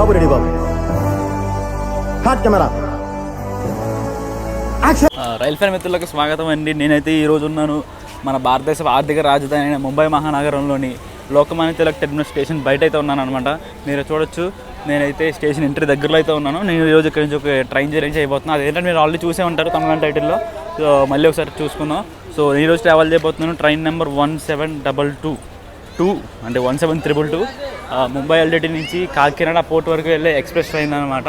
బాబు ready బాబు. Hot camera. Rail fire మిత్రులకు స్వాగతం అండి. నేనైతే ఈరోజు ఉన్నాను మన భారతదేశ ఆర్థిక రాజధాని అయిన ముంబై మహానగరంలోని లోకమాన్య తిలక్ టెర్మినల్ స్టేషన్ బయట అయితే ఉన్నాను అనమాట. మీరు చూడొచ్చు, నేనైతే స్టేషన్ ఎంట్రీ దగ్గరలో అయితే ఉన్నాను. నేను ఈరోజు ఇక్కడి నుంచి ఒక ట్రైన్ జర్నీ చేయబోతున్నాను. అదేంటంటే మీరు ఆల్రెడీ చూసే ఉంటారు తమిళ టైటిల్లో. సో మళ్ళీ ఒకసారి చూసుకుందాం. సో ఈరోజు ట్రావెల్ చేయబోతున్నాను ట్రైన్ నెంబర్ 1722 అంటే 1722 ముంబై ఎల్టీటీ నుంచి కాకినాడ పోర్ట్ వరకు వెళ్ళే ఎక్స్ప్రెస్ ట్రైన్ అనమాట.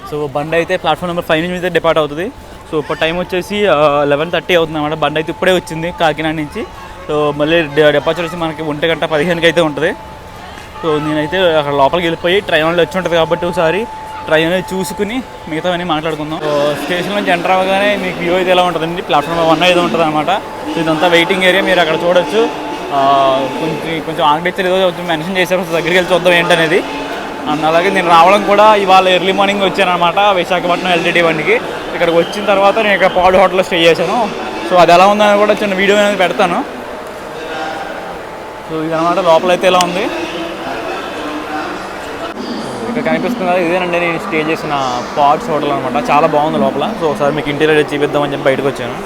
సో బండి అయితే ప్లాట్ఫామ్ నెంబర్ 5 నుంచి అయితే డిపార్ట్ అవుతుంది. సో ఇప్పుడు టైం వచ్చేసి 11:30 అవుతుంది అన్నమాట. బండి అయితే ఇప్పుడే వచ్చింది కాకినాడ నుంచి. సో మళ్ళీ డిపార్చర్ వచ్చి మనకి 1:15 అయితే ఉంటుంది. సో నేనైతే అక్కడ లోపలికి వెళ్ళిపోయి ట్రైన్ వాళ్ళు వచ్చి ఉంటుంది కాబట్టి ఒకసారి ట్రైన్ అనేది చూసుకుని మిగతావన్నీ మాట్లాడుకుందాం. సో స్టేషన్ నుంచి ఎంటర్ అవ్వగానే మీకు వ్యూ అయితే ఎలా ఉంటుందండి, ప్లాట్ఫామ్ 1 అయితే ఉంటుంది అనమాట. సో ఇదంతా వెయిటింగ్ ఏరియా, మీరు అక్కడ చూడొచ్చు. కొంచెం ఆర్కిటెక్చర్ ఏదో మెన్షన్ చేశారు, దగ్గరికి వెళ్ళి చూద్దాం ఏంటనేది. అండ్ అలాగే నేను రావడం కూడా ఇవాళ ఎర్లీ మార్నింగ్ వచ్చాను అనమాట విశాఖపట్నం ఎల్టీటీ బండికి. ఇక్కడికి వచ్చిన తర్వాత నేను ఇక్కడ పాడ్ హోటల్లో స్టే చేశాను. సో అది ఎలా ఉందని కూడా చిన్న వీడియో అనేది పెడతాను. సో ఇదనమాట లోపల అయితే ఎలా ఉంది ఇక్కడ కనిపిస్తుంది కదా, ఇదేనండి నేను స్టే చేసిన పాడ్స్ హోటల్ అనమాట. చాలా బాగుంది లోపల. సో ఒకసారి మీకు ఇంటీరియర్ చూపిద్దామని చెప్పి బయటకు వచ్చాను.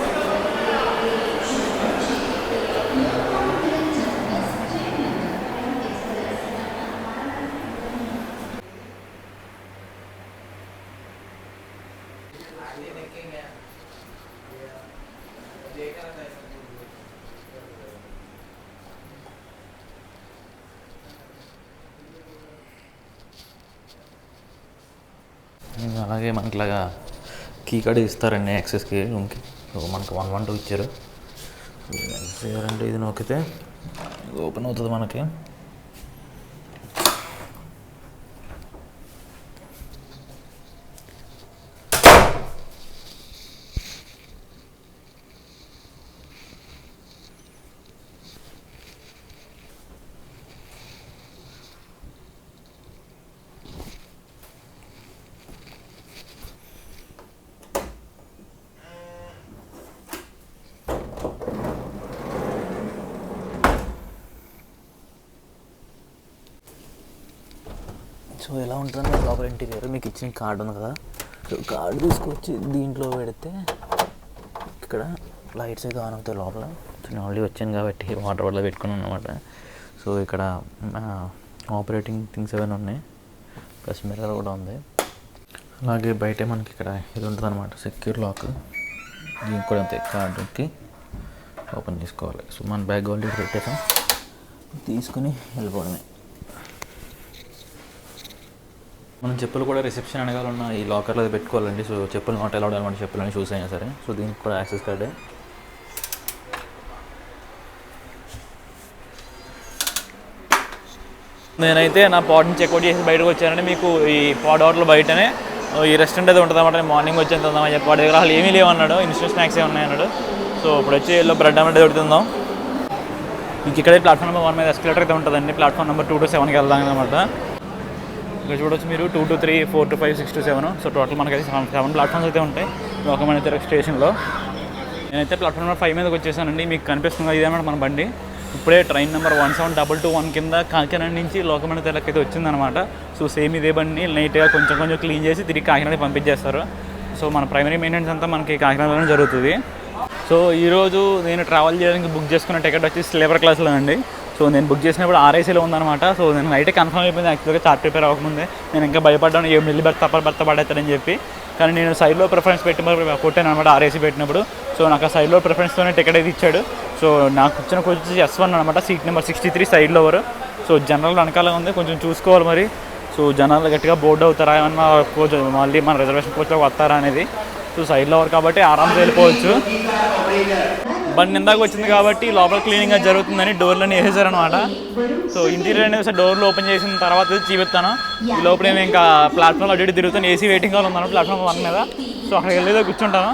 అలాగే మనకి ఇలాగా కీ కార్డ్ ఇస్తారండి యాక్సెస్కి రూమ్కి. సో మనకు 112 ఇచ్చారు. చేయాలంటే ఇది నొక్కితే ఓపెన్ అవుతుంది మనకి. సో ఎలా ఉంటుందంటే లోపల ఇంటీరియర్ మీకు ఇచ్చిన కార్డు ఉంది కదా, సో కార్డు తీసుకొచ్చి దీంట్లో పెడితే ఇక్కడ లైట్స్ అయితే ఆన్ అవుతాయి లోపల. నేను ఆల్రెడీ వచ్చాను కాబట్టి వాటర్ బాటిల్ పెట్టుకున్నాను అనమాట. సో ఇక్కడ ఆపరేటింగ్ థింగ్స్ ఏమైనా ఉన్నాయి, ప్లస్ మిర్రర్ కూడా ఉంది. అలాగే బయటే మనకి ఇక్కడ ఇది ఉంటుంది అనమాట, సెక్యూర్ లాక్. దీనికి కూడా అంతే, కార్డుకి ఓపెన్ చేసుకోవాలి. సో మన బ్యాగ్ ఆల్రెడీ పెట్టేసాం, తీసుకుని వెళ్ళిపోవడమే. మనం చెప్పులు కూడా రిసెప్షన్ అనగానే ఉన్న ఈ లాకర్లో పెట్టుకోవాలండి. సో చెప్పులు నాట్ అలౌడ్ అనమాట, చెప్పులని షూస్ అయినా సరే. సో దీనికి కూడా యాక్సెస్ కార్డే. నేనైతే నా పాడ్ని చెక్అవుట్ చేసి బయటకు వచ్చానండి. మీకు ఈ పాడ్ హోటల్ బయటనే ఈ రెస్టారెంట్ అయితే ఉంటుంది అనమాట. మార్నింగ్ వచ్చి ఎంత ఉందామని చెప్పి వాడి దగ్గర అసలు ఏమీ లేవన్నాడు, ఇన్స్టెంట్ స్నాక్స్ ఏ ఉన్నాయన్నాడు. సో ఇప్పుడు వచ్చి ఎల్లో బ్రెడ్ ఆమ్లెట్ దొరుకుతుందాం. మీకు ఇక్కడే ప్లాట్ఫామ్ నెంబర్ 1 మీద ఎస్కలేటర్ అయితే ఉంటుందండి. ప్లాట్ఫామ్ నెంబర్ 2 to 7కి వెళ్దాం అనమాట. ఇక్కడ చూడొచ్చు మీరు 2 to 3, 4 to 5, 6 to 7. So total మనకైతే 7 ప్లాట్ఫామ్స్ అయితే ఉంటాయి లోకమాన్య తిలక్ స్టేషన్లో. నేనైతే ప్లాట్ఫామ్ నెంబర్ 5 మీదకి వచ్చేసానండి. మీకు కనిపిస్తుంది ఇదేనమాట మన బండి. ఇప్పుడే ట్రైన్ నెంబర్ 17221 కింద కాకినాడ నుంచి లోకమాన్య తిలక్ అయితే వచ్చిందనమాట. సో సేమ్ ఇదే బండిని నీట్గా కొంచెం క్లీన్ చేసి తిరిగి కాకినాడ పంపించేస్తారు. సో మన ప్రైమరీ మెయింటెనెన్స్ అంతా మనకి కాకినాడలోనే జరుగుతుంది. సో ఈరోజు నేను ట్రావెల్ చేయడానికి బుక్ చేసుకున్న టికెట్ వచ్చి స్లీపర్ క్లాస్లో అండి. సో నేను బుక్ చేసినప్పుడు ఆర్ఐసీలో ఉందన్నమాట. సో నేను నైట్ కన్ఫర్మ్ అయిపోయింది యాక్చువల్గా చార్ట్ ప్రిపేర్ అవ్వకముందే. నేను ఇంకా భయపడ్డాను ఏ మిల్లి బర్త్ అప్పర్ బర్త్ పడేస్తాడని చెప్పి. కానీ నేను సైడ్లో ప్రిఫరెన్స్ కొట్టాను అనమాట ఆర్ఐసీ పెట్టినప్పుడు. సో నాకు ఆ సైడ్లో ప్రిఫరెన్స్తోనే టికెట్ అయితే ఇచ్చాడు. సో నాకు వచ్చిన కోచ్ వచ్చి S1 అనమాట, సీట్ నెంబర్ 63 సైడ్లో ఎవరు. సో జనరల్ వెనకాల ఉంది, కొంచెం చూసుకోవాలి మరి. సో జనాలు గట్టిగా బోర్డు అవుతారా, ఏమన్నా కోచ్ మళ్ళీ మన రిజర్వేషన్ కోచ్లో వస్తారా అనేది. సో సైడ్లో ఎవరు కాబట్టి ఆరామ్గా వెళ్ళిపోవచ్చు. బండి ఇందాక వచ్చింది కాబట్టి లోపల క్లీనింగ్ అది జరుగుతుందని డోర్లన్నీ వేసేసారనమాట. సో ఇంటీరియర్ అనేది ఒకసారి డోర్లు ఓపెన్ చేసిన తర్వాత చూపిస్తాను. ఈ లోపల నేను ఇంకా ప్లాట్ఫామ్లో అడ్డు తిరుగుతాను. ఏసీ వెయిటింగ్ హాల్ ఉన్నాను ప్లాట్ఫామ్ 1 మీద. సో అక్కడికి వెళ్ళేదో కూర్చుంటాను.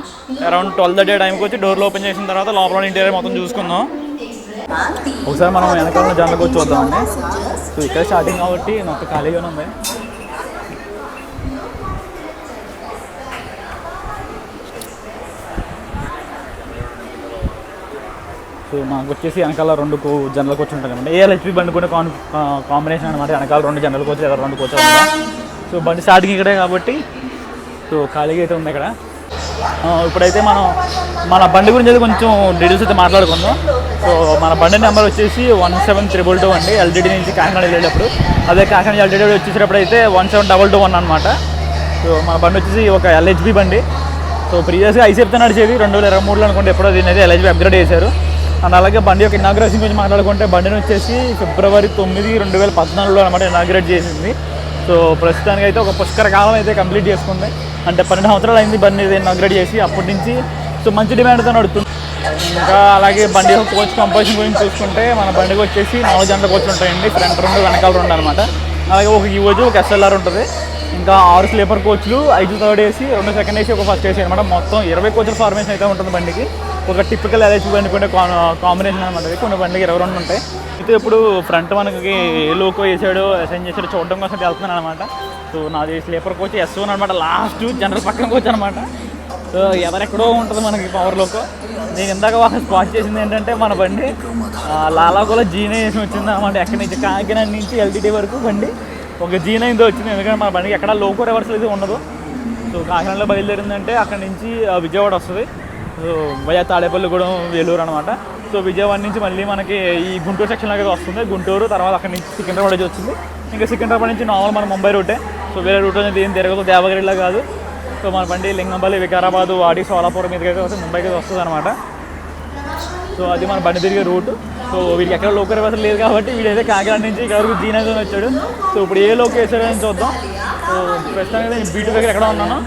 అరౌండ్ 12:30 టైంకి వచ్చి డోర్లు ఓపెన్ చేసిన తర్వాత లోపల ఇంటీరియర్ మొత్తం చూసుకుందాం. ఒకసారి మనం వెనకాల జనలకు వచ్చి చూద్దామండి. సో ఇక్కడ స్టార్టింగ్ కాబట్టి మొత్తం ఖాళీగానే ఉంది. సో మాకు వచ్చేసి వెనకాల 2 జనరల్ కోచ్ ఉంటాయి అనమాట. ఏఎల్హెచ్పి బండి కూడా కాంబినేషన్ అనమాట. వెనకాల 2 జనరల్ కోచ్ లేదా 2 కోచ్ అనమాట. సో బండి స్టార్టింగ్ ఇక్కడే కాబట్టి సో ఖాళీగా అయితే ఉంది ఇక్కడ. ఇప్పుడైతే మనం మన బండి గురించి అయితే కొంచెం డీటెయిల్స్ అయితే మాట్లాడుకుందాం. సో మన బండి నెంబర్ వచ్చేసి 17222 అండి. ఎల్టీడీ నుంచి కాకినాడ వెళ్ళేటప్పుడు, అదే కాకినాడ ఎల్టీడీ వచ్చేసేటప్పుడు అయితే 17221 అనమాట. సో మన బండి వచ్చేసి ఒక ఎల్హెచ్బి బండి. సో ప్రీవియస్గా ఐసీఎఫ్తో నడిచేది 2023లో అనుకుంటే, ఎప్పుడో దీన్ని అయితే ఎల్హెచ్బి అప్గ్రేడ్ చేశారు. అండ్ అలాగే బండి యొక్క ఇనాగ్రేషన్ గురించి మాట్లాడుకుంటే, బండిని వచ్చేసి ఫిబ్రవరి 9, 2014లో అనమాట ఇనాగ్రేట్ చేసింది. సో ప్రస్తుతానికి అయితే ఒక పుష్కర కాలం అయితే కంప్లీట్ చేసుకుంది. అంటే 12 సంవత్సరాలు అయింది బండి ఇనాగ్రేట్ చేసి. అప్పటి నుంచి సో మంచి డిమాండ్తో నడుస్తుంది. ఇంకా అలాగే బండి యొక్క కోచ్ కంపోజిషన్ గురించి చూసుకుంటే, మన బండికి వచ్చేసి 4 జనరల్ కోచ్లు ఉంటాయండి. ఫ్రంట్ 2, వెనకాల 2 అనమాట. అలాగే ఒక ఈవోజు, ఒక ఎస్ఎల్ఆర్ ఉంటుంది. ఇంకా 6 స్లీపర్ కోచ్లు, 5 థర్డ్ ఏసీ, 2 సెకండ్ ఏసీ, ఒక ఫస్ట్ ఏసీ అనమాట. మొత్తం 20 కోచ్ల ఫార్మేషన్ అయితే ఉంటుంది బండికి. ఒక టిపికల్ ఎల్హెచ్బి బండి కొంటే కాంబినేషన్ అనమాట. కొన్ని బండికి 22 ఉంటాయి. అయితే ఇప్పుడు ఫ్రంట్ మనకి ఏ లోకో వేసాడో అసైన్ చేసాడో చూడడం కోసం వెళ్తున్నాను అనమాట. సో నాది స్లీపర్ కోచ్ S1 అనమాట. లాస్ట్ జనరల్ పక్కన కోచ్ అనమాట. సో ఎవరెక్కడో ఉంటుంది మనకి పవర్ లోకో. నేను ఇందాక వాళ్ళని స్పాట్ చేసింది ఏంటంటే, మన బండి లాలాకోలో G9 వచ్చింది అనమాట. ఎక్కడి నుంచి కాకినాడ నుంచి ఎల్టీటీ వరకు బండి ఒక G9తో వచ్చింది. ఎందుకంటే మన బండికి ఎక్కడ లోకో రివర్సల్ అయితే ఉండదు. సో కాకినాడలో బయలుదేరిందంటే అక్కడి నుంచి విజయవాడ వస్తుంది. సో వయా తాడేపల్లిగూడెం, వేలూరు అనమాట. సో విజయవాడ నుంచి మళ్ళీ మనకి ఈ గుంటూరు సెక్షన్లోకి అయితే వస్తుంది. గుంటూరు తర్వాత అక్కడి నుంచి సికింద్రాబాద్ అయితే వచ్చింది. ఇంకా సికింద్రాబాద్ నుంచి నార్మల్ మన ముంబై రూటే. సో వేరే రూట్ అనేది ఏం తిరగదు, దేవగిరిలా కాదు. సో మన బండి లింగంపల్లి, వికారాబాద్, వాడి, సోలాపురం మీదకి అయితే వస్తుంది, ముంబైకి వస్తుంది అనమాట. సో అది మన బండి తిరిగే రూటు. సో వీడికి ఎక్కడ లోకల్ రివర్సల్ లేదు కాబట్టి వీడైతే కాకినాడ నుంచి ఇక్కడ వరకు G9తో వచ్చాడు. సో ఇప్పుడు ఏ లోకల్ వేసాడని చూద్దాం. సో ప్రస్తుతానికి నేను బీటు దగ్గర ఎక్కడ ఉన్నాను,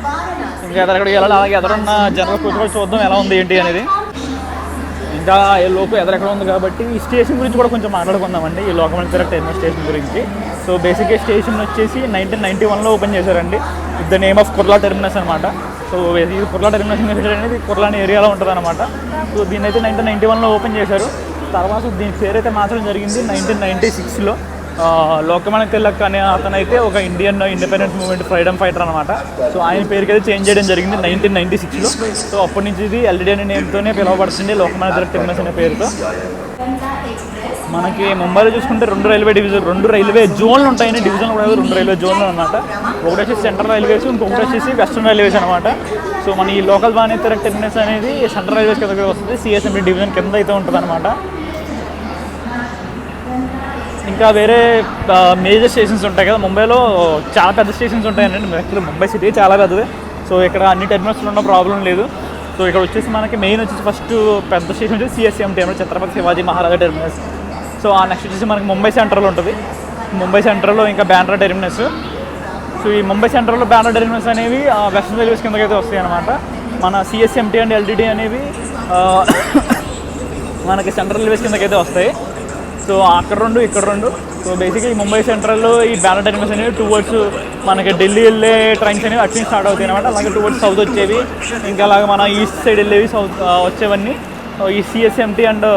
ఇంకా ఎక్కడికి వెళ్ళాలి. అలాగే ఎదురున్న జనరల్ కోచ్ కూడా చూద్దాం ఎలా ఉంది ఏంటి అనేది. ఇంకా ఏ లోకల్ ఎక్కడ ఉంది కాబట్టి ఈ స్టేషన్ గురించి కూడా కొంచెం మాట్లాడుకుందామండి. ఈ లోకల్ టెర్మినల్ స్టేషన్ గురించి. సో బేసిక్గా స్టేషన్ వచ్చేసి 1991లో ఓపెన్ చేశారండి. With the name of Kurla terminus అనమాట. సో ఇది కుర్లా టెర్మినస్ అనేది కుర్లా అనే ఏరియాలో ఉంటుంది అనమాట. సో దీన్ని అయితే 1991లో ఓపెన్ చేశారు. తర్వాత దీని పేరు అయితే మార్చడం జరిగింది 1996లో. లోకమాన్య తిలక్ అనే అతను అయితే ఒక Indian independence movement freedom fighter అనమాట. సో ఆయన పేరుకి అయితే చేంజ్ చేయడం జరిగింది 1996లో. సో అప్పటి నుంచి ఇది ఎల్టీడీ అనే నేమ్తోనే పిలువబడుతుంది, లోకమాన్య తిలక్ టెర్మినస్ అనే పేరుతో. మనకి ముంబైలో చూసుకుంటే 2 రైల్వే డివిజన్, 2 రైల్వే జోన్లు ఉంటాయని. డివిజన్ కూడా 2 రైల్వే జోన్లు అనమాట. ఒకటి వచ్చేసి సెంట్రల్ రైల్వేస్, ఇంకొకటి వచ్చేసి వెస్టర్న్ రైల్వేస్ అనమాట. సో మన ఈ లోకల్ బానే తిలక్ టెర్మినస్ అనేది సెంట్రల్ రైల్వేస్ కింద వస్తుంది. సిఎస్ఎంటీ డివిజన్ కింద అయితే ఉంటుంది అనమాట. ఇంకా వేరే మేజర్ స్టేషన్స్ ఉంటాయి కదా ముంబైలో, చాలా పెద్ద స్టేషన్స్ ఉంటాయండి. యాక్చువల్లీ ముంబై సిటీ చాలా పెద్దది. సో ఇక్కడ అన్ని టెర్మినల్స్లో ఉన్న ప్రాబ్లం లేదు. సో ఇక్కడ వచ్చేసి మనకి మెయిన్ వచ్చేసి ఫస్ట్ పెద్ద స్టేషన్ వచ్చేసి సిఎస్ఎంటీ అనమాట, ఛత్రపతి శివాజీ మహారాజా టెర్మినస్. సో ఆ నెక్స్ట్ వచ్చేసి మనకి ముంబై సెంట్రల్ ఉంటుంది. ముంబై సెంట్రల్లో ఇంకా బ్యాండ్రా టెర్మినస్. సో ఈ ముంబై సెంట్రల్లో బ్యాండ్రా టెర్మినస్ అనేవి వెస్టర్న్ రైల్వేస్ కిందకి అయితే వస్తాయి అనమాట. మన సిఎస్ఎంటీ అండ్ ఎల్టీడీ అనేవి మనకి సెంట్రల్ రైల్వేస్ కిందకి అయితే వస్తాయి. సో అక్కడ 2 ఇక్కడ 2. సో బేసిక్గా ఈ ముంబై సెంట్రల్లో ఈ బ్యాండ్రా టెర్మినస్ అనేవి టువర్డ్స్ మనకి ఢిల్లీ వెళ్ళే ట్రైన్స్ అనేవి అటు నుంచి స్టార్ట్ అవుతాయి అనమాట. అలాగే టువర్డ్స్ సౌత్ వచ్చేవి, ఇంకా అలాగే మన ఈస్ట్ సైడ్ వెళ్ళేవి సౌత్ వచ్చేవన్నీ ఈ సిఎస్ఎంటీ అండ్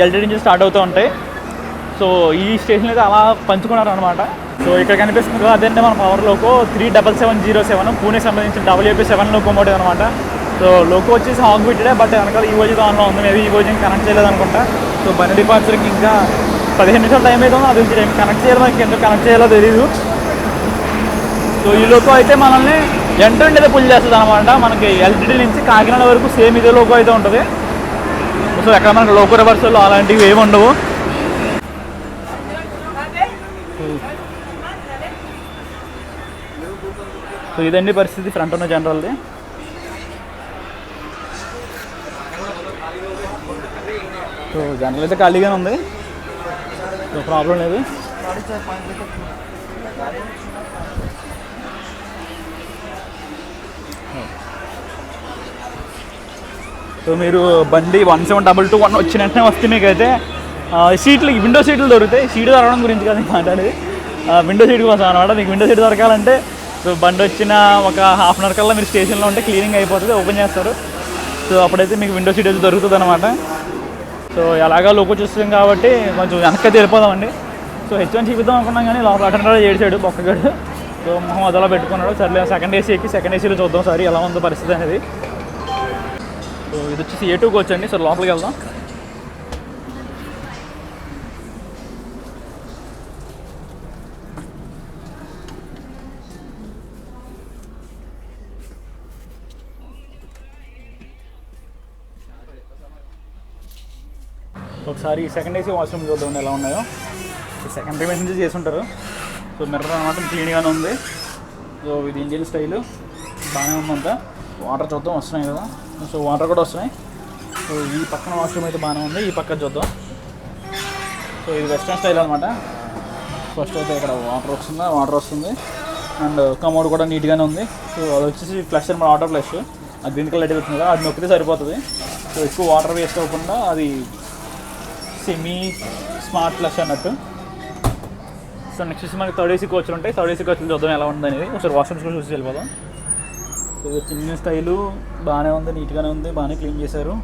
ఎల్టీడీ నుంచి స్టార్ట్ అవుతూ ఉంటాయి. సో ఈ స్టేషన్ అయితే అలా పంచుకున్నారు అనమాట. సో ఇక్కడ కనిపిస్తుంది కదా, అదే మన పవర్ లోకో 37707 పూణే సంబంధించిన WP7 లోకోమోటివ్ అనమాట. సో లోకో వచ్చేసి హాక్ బిట్టెడే, బట్ వెనకాల ఈవోజీ దానిలో ఉంది. మేబీ ఈవోజీని కనెక్ట్ చేయలేదు అనుకుంటా. సో బండి డిపార్చర్కి ఇంకా 15 నిమిషాలు టైం అయితే ఉంది. అది టైం కనెక్ట్ చేయాలి, మనకి ఎందుకు కనెక్ట్ చేయాలో తెలీదు. సో ఈ లోకో అయితే మనల్ని ఎంట్రెంట్ అయితే పుల్ చేస్తుంది అనమాట. మనకి ఎల్టీడీ నుంచి కాకినాడ వరకు సేమ్ ఇదే లోకో అయితే ఉంటుంది. సో ఎక్కడ మనకి లోకో రివర్సల్ అలాంటివి ఏమి ఉండవు. సో ఇదండి పరిస్థితి ఫ్రంట్ ఉన్న జనరల్ది. సో జనరల్ అయితే ఖాళీగానే ఉంది, సో ప్రాబ్లం లేదు. సో మీరు బండి 17221 వచ్చిన వెంటనే వస్తే మీకైతే సీట్లు, విండో సీట్లు దొరుకుతాయి. సీటు దొరకడం గురించి కదా మాట్లాడేది, విండో సీట్ కోసం అనమాట. మీకు విండో సీట్ దొరకాలంటే సో బండి వచ్చిన ఒక హాఫ్ అన్ అవర్ కల్లా మీరు స్టేషన్లో ఉంటే క్లీనింగ్ అయిపోతుంది, ఓపెన్ చేస్తారు. సో అప్పుడైతే మీకు విండో సీట్ అయితే దొరుకుతుంది అనమాట. సో ఎలాగా లోకో చూస్తాం కాబట్టి కొంచెం వెనకైతే వెళ్ళిపోదామండి. సో H1 చూపిద్దాం అనుకున్నాం కానీ లోపల అటెండర్ చేసాడు బొక్కగాడు. సో మొహం అదలా పెట్టుకున్నాడు. సర్లే సెకండ్ ఏసీ ఎక్కి సెకండ్ ఏసీలో చూద్దాం సార్ ఎలా ఉందో పరిస్థితి అనేది. సో ఇది వచ్చేసి A2 కోచ్ అండి. సో లోపలికి వెళ్దాం. ఒకసారి సెకండ్ ఏసీ వాష్రూమ్ చూద్దాం ఎలా ఉన్నాయో. సెకండ్ పేమెంట్ నుంచి చేసి ఉంటారు. సో మిర్రర్ అనమాట క్లీన్గానే ఉంది. సో ఇది ఇండియన్ స్టైల్ బాగానే ఉందంతా. వాటర్ చూద్దాం వస్తున్నాయి కదా, సో వాటర్ కూడా వస్తున్నాయి. సో ఈ పక్కన వాష్రూమ్ అయితే బాగానే ఉంది, ఈ పక్కన చూద్దాం. సో ఇది వెస్ట్రన్ స్టైల్ అనమాట. ఫస్ట్ అయితే ఇక్కడ వాటర్ వస్తుంది అండ్ కమోడ్ కూడా నీట్గానే ఉంది. సో అది వచ్చేసి ఫ్లష్ అనమాట, వాటర్ ఫ్లష్. అది గ్రీన్ కలర్ లైట్ వచ్చింది కదా, అది నొక్కితే సరిపోతుంది. సో ఎక్కువ వాటర్ వేస్ట్ అవ్వకుండా అది సెమీ స్మార్ట్ ఫ్లష్ అన్నట్టు. సో నెక్స్ట్ వచ్చి మనకి థర్డ్ ఏసీ కోచ్లు ఉంటాయి. థర్డ్ ఏసీ కోచ్లు చూద్దాం ఎలా ఉంది అనేది. ఒకసారి వాష్రూమ్స్ కూడా చూసి వెళ్ళిపోదాం. సో చిన్న స్టైలు బాగానే ఉంది, నీట్గానే ఉంది, బాగానే క్లీన్ చేశారు.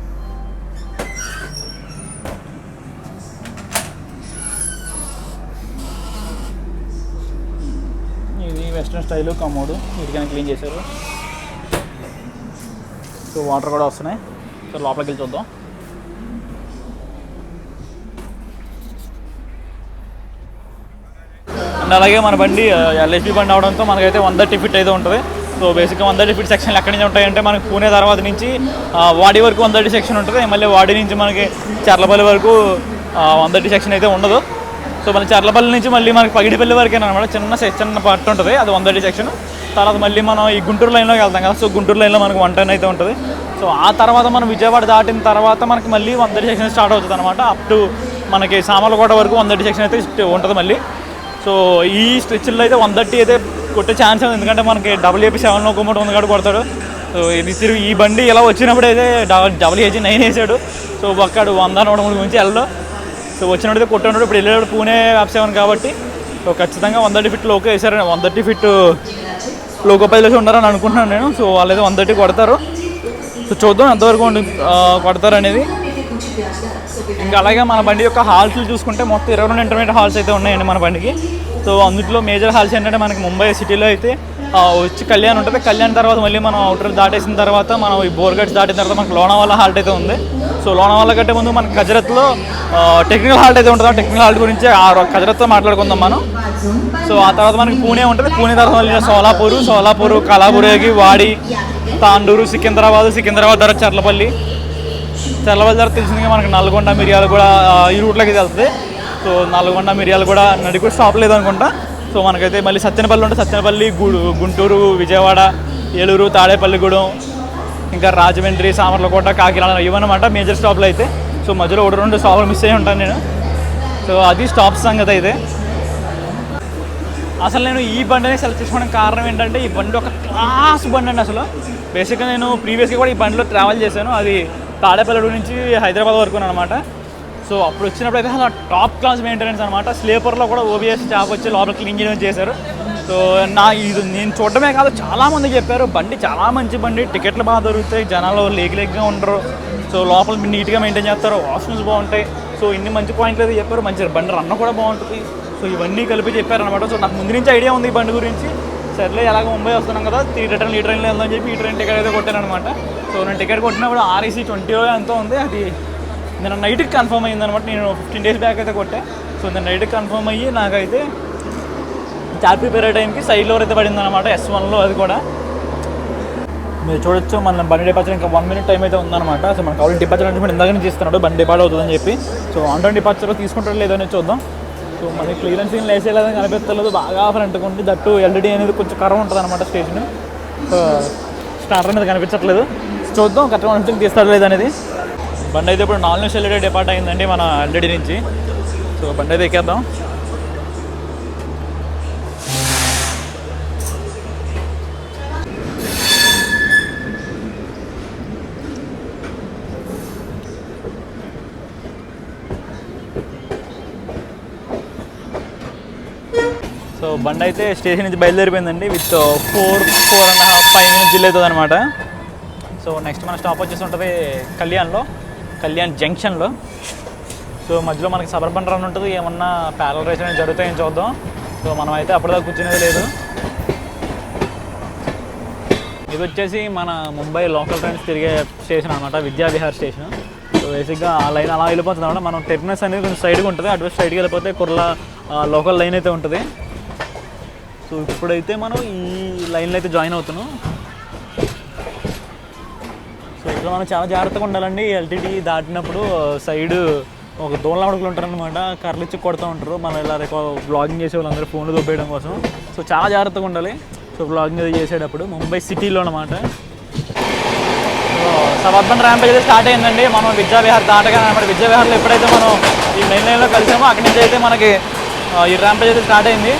ఇది వెస్ట్రన్ స్టైలు కమోడు నీట్గానే క్లీన్ చేశారు. సో వాటర్ కూడా వస్తున్నాయి. సో లోపలికి వెళ్ళి చూద్దాం. అండ్ అలాగే మన బండి ఎల్హెచ్బి బండి అవడంతో మనకైతే 130 ఫీట్ అయితే ఉంటుంది. సో బేసిక్గా 130 ఫీట్ సెక్షన్లు ఎక్కడి నుంచి ఉంటాయంటే మనకి పూణే తర్వాత నుంచి వాడి వరకు 130 సెక్షన్ ఉంటుంది. మళ్ళీ వాడి నుంచి మనకి చర్లపల్లి వరకు 130 సెక్షన్ అయితే ఉండదు. సో మళ్ళీ చర్లపల్లి నుంచి మళ్ళీ మనకి పగిడిపల్లి వరకే అనమాట చిన్న పార్ట్ ఉంటుంది, అది 130 సెక్షన్. తర్వాత మళ్ళీ మనం ఈ గుంటూరు లైన్లోకి వెళ్తాం కదా, సో గుంటూరు లైన్లో మనకు 110 అయితే ఉంటుంది. సో ఆ తర్వాత మనం విజయవాడ దాటిన తర్వాత మనకి మళ్ళీ 130 సెక్షన్ స్టార్ట్ అవుతుంది అనమాట. అప్ టు మనకి సామర్లకోట వరకు 130 సెక్షన్ అయితే ఉంటుంది మళ్ళీ. సో ఈ స్ట్రెచ్లో అయితే 130 అయితే కొట్టే ఛాన్స్ ఉంది, ఎందుకంటే మనకి WAP7 లోకోమోటివ్ ఉంది కాబట్టి కొడతాడు. సో ఇది తిరిగి ఈ బండి ఇలా వచ్చినప్పుడు అయితే WAG9 వేసాడు. సో ఒక్కడు 100-103 గురించి వెళ్ళడు. సో వచ్చినప్పుడు అయితే కొట్టినప్పుడు ఇప్పుడు వెళ్ళేటప్పుడు పూణే WAP7 కాబట్టి సో ఖచ్చితంగా 130 ఫీట్ లోకో వేసారు. 130 ఫీట్ లోకో పైలసి ఉన్నారని అనుకుంటున్నాను నేను. సో వాళ్ళైతే 130 కొడతారు. సో చూద్దాం ఎంతవరకు కొడతారు అనేది. ఇంకా అలాగే మన బండి యొక్క హాల్స్లు చూసుకుంటే మొత్తం 22 ఇంటర్మీడియట్ హాల్స్ అయితే ఉన్నాయండి మన బండికి. సో అందులో మేజర్ హాల్స్ ఏంటంటే మనకి ముంబై సిటీలో అయితే వచ్చి కళ్యాణ్ ఉంటుంది. కళ్యాణ్ తర్వాత మళ్ళీ మనం అవుటర్ దాటేసిన తర్వాత మనం ఈ బోర్గట్స్ దాటిన తర్వాత మనకి లోనావాలా హాల్ట్ అయితే ఉంది. సో లోనావాలా కంటే ముందు మనకి కజరత్లో టెక్నికల్ హాల్ట్ అయితే ఉంటుంది. టెక్నికల్ హాల్ట్ గురించి కజరత్తో మాట్లాడుకుందాం మనం. సో ఆ తర్వాత మనకి పూణే ఉంటుంది. పూణే తర్వాత మళ్ళీ సోలాపూర్, కలాబురేగి, వాడి, తాండూరు, సికింద్రాబాద్ తర్వాత చర్లపల్లి తర్వాత తెలిసిందిగా మనకి నల్గొండ, మిర్యాల కూడా ఈ రూట్లోకి వెళ్తుంది. సో నల్గొండ, మిర్యాల కూడా నడి కూడా స్టాప్ లేదనుకుంటా. సో మనకైతే మళ్ళీ సత్తెనపల్లి ఉంటుంది. సత్తెనపల్లి, గుంటూరు, విజయవాడ, ఏలూరు, తాడేపల్లిగూడెం, ఇంకా రాజమండ్రి, సామర్లకోట, కాకినాడ ఇవన్నమాట మేజర్ స్టాప్లు అయితే. సో మధ్యలో 1-2 స్టాప్లు మిస్ అయ్యి ఉంటాను నేను. సో అది స్టాప్ సంగతి అయితే. అసలు నేను ఈ బండిని సెలెక్ట్ చేసుకోవడానికి కారణం ఏంటంటే ఈ బండి ఒక క్లాస్ బండి అండి. అసలు బేసిక్గా నేను ప్రీవియస్గా కూడా ఈ బండిలో ట్రావెల్ చేశాను. అది తాడేపల్లి నుంచి హైదరాబాద్ వరకు అనమాట. సో అప్పుడు వచ్చినప్పుడు అయితే అసలు టాప్ క్లాస్ మెయింటెనెన్స్ అనమాట. స్లీపర్లో కూడా OBS స్టాఫ్ వచ్చి లోపల క్లీన్ చేయడం చేశారు. సో ఇది నేను చూడటమే కాదు, చాలామంది చెప్పారు బండి చాలా మంచి బండి, టికెట్లు బాగా దొరుకుతాయి, జనాలు లేగ్గా ఉండరు, సో లోపల నీట్గా మెయింటైన్ చేస్తారు, వాష్రూమ్స్ బాగుంటాయి. సో ఇన్ని మంచి పాయింట్లు అయితే చెప్పారు. మంచి బండి రన్ కూడా బాగుంటుంది. సో ఇవన్నీ కలిపి చెప్పారనమాట. సో నాకు ముందు నుంచి ఐడియా ఉంది ఈ బండి గురించి. సర్లే ఎలాగ ముంబై వస్తున్నాం కదా, రిటర్న్ ఈ ట్రైన్లో వెళ్దామని చెప్పి ఈ ట్రైన్ టికెట్ అయితే కొట్టాను అనమాట. సో నేను టికెట్ కొట్టినప్పుడు REC 20 ఎంతో ఉంది. అది నేను నైట్కి కన్ఫర్మ్ అయ్యిందనమాట. నేను 15 days బ్యాక్ అయితే కొట్టా. సో నేను నైట్కి కన్ఫర్మ్ అయ్యి నాకైతే చార్ట్ ప్రిపేర్ అయ్యే టైంకి సైడ్లో అయితే పడింది అనమాట, S1లో. అది కూడా మీరు చూడొచ్చు. మన బండి డిపార్చర్ ఇంకా 1 minute టైం అయితే ఉందన్నమాట. సో మనకు ఆల్రెడీ డిపార్చర్ అంటే ఇందాక నుంచి ఇస్తున్నాడు, బండి డిపార్ట్ అవుతుందని చెప్పి. సో ఆన్ టైం డిపార్చర్లో తీసుకుంటారో లేదో అనేది చూద్దాం. సో మనకి క్లియరెన్స్ ఏం లేసేలేదని కనిపించలేదు, బాగా ఫ్రంట్గా ఉంది. దట్టు LED అనేది కొంచెం కర్వ్ ఉంటుంది అనమాట స్టేషన్. సో స్టార్టర్ అనేది కనిపించట్లేదు. చూద్దాం కరెక్ట్గా ఉంటుంది తీస్తాడు లేదనేది. బండి అయితే ఇప్పుడు 4 నిమిషాలు LED డిపార్ట్ అయిందండి మన LED నుంచి. సో బండి అయితే ఎక్కేద్దాం. సో బండి అయితే స్టేషన్ నుంచి బయలుదేరిపోయిందండి. విత్ 4.5 minutes జిల్ అవుతుంది అనమాట. సో నెక్స్ట్ మన స్టాప్ వచ్చేసి ఉంటుంది కళ్యాణ్ జంక్షన్లో. సో మధ్యలో మనకి సబర్బన్ రన్ ఉంటుంది. ఏమన్నా ప్యారల్ రేస్ అనేది జరుగుతాయని చూద్దాం. సో మనం అయితే అప్పటిదాకా కూర్చునేది లేదు. ఇది వచ్చేసి మన ముంబై లోకల్ ట్రైన్స్ తిరిగే స్టేషన్ అనమాట, విద్యావిహార్ స్టేషన్. సో బేసిక్గా ఆ లైన్ అలా వెళ్ళిపోతుంది అనమాట. మనం టెర్మినస్ అనేది కొంచెం సైడ్గా ఉంటుంది, అటు సైడ్కి వెళ్ళిపోతే కుర్లా లోకల్ లైన్ అయితే ఉంటుంది. సో ఇప్పుడైతే మనం ఈ లైన్లో అయితే జాయిన్ అవుతున్నాం. సో ఇక్కడ మనం చాలా జాగ్రత్తగా ఉండాలండి. LTT దాటినప్పుడు సైడ్ ఒక దోళ్ళ అడుగులు ఉంటారనమాట, కర్రలు ఇచ్చి కొడుతూ ఉంటారు. మనం ఇలా బ్లాగింగ్ చేసే వాళ్ళందరూ ఫోన్లు దొబ్బేయడం కోసం. సో చాలా జాగ్రత్తగా ఉండాలి సో బ్లాగింగ్ అది చేసేటప్పుడు. ముంబై సిటీలో అనమాట. సో సబర్బన్ ర్యాంపేజ్ అయితే స్టార్ట్ అయిందండి. మనం విద్యావిహార్ దాటగా అనమాట. విద్యావిహార్లో ఎప్పుడైతే మనం ఈ మెయిన్ లైన్లో కలిసామో అక్కడి నుంచి అయితే మనకి ఈ ర్యాంపేజ్ అయితే స్టార్ట్ అయింది.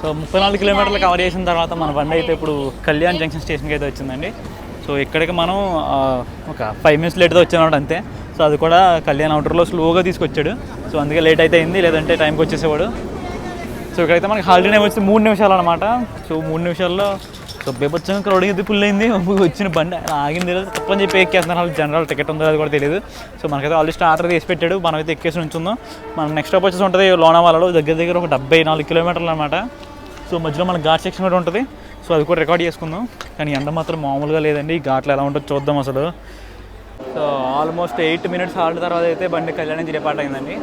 సో 34 కిలోమీటర్లు కవర్ చేసిన తర్వాత మన బండి అయితే ఇప్పుడు కళ్యాణ్ జంక్షన్ స్టేషన్కి అయితే వచ్చిందండి. సో ఇక్కడికి మనం ఒక 5 minutes లేట్తో వచ్చామన్నమాట అంతే. సో అది కూడా కళ్యాణ్ అవుటర్లో స్లోగా తీసుకొచ్చాడు. సో అందుకే లేట్ అయితే అయింది, లేదంటే టైంకి వచ్చేసేవాడు. సో ఇక్కడైతే మనకి హాలిడే టైం వచ్చి 3 నిమిషాలు అనమాట. సో 3 నిమిషాల్లో సో బేబొచ్చంగా క్రౌడింగ్ అయితే ఫుల్ అయింది. వచ్చిన బండి ఆగింది తెలియదు, తప్పని చెప్పి ఎక్కేస్తున్నారు. వాళ్ళు జనరల్ టికెట్ ఉందో అది కూడా తెలియదు. సో మనకైతే ఆల్రెడీ స్టార్టర్ తీసి పెట్టాడు, మనమైతే ఎక్కేసి ఉంచుందాం. మన నెక్స్ట్ స్టాప్ వచ్చేసి ఉంటుంది లోనావాలలో, దగ్గర ఒక 74 కిలోమీటర్లు అనమాట. సో మధ్యలో మనకి ఘాట్ సెక్షన్ కూడా ఉంటుంది. సో అది కూడా రికార్డ్ చేసుకుందాం. కానీ ఎండ మాత్రం మామూలుగా లేదండి. ఈ ఘాట్లో ఎలా ఉంటుందో చూద్దాం అసలు. సో ఆల్మోస్ట్ 8 minutes హాల్ట్ తర్వాత అయితే బండి కళ్యాణ్ నుంచి డిపార్ట్ అయిందండి.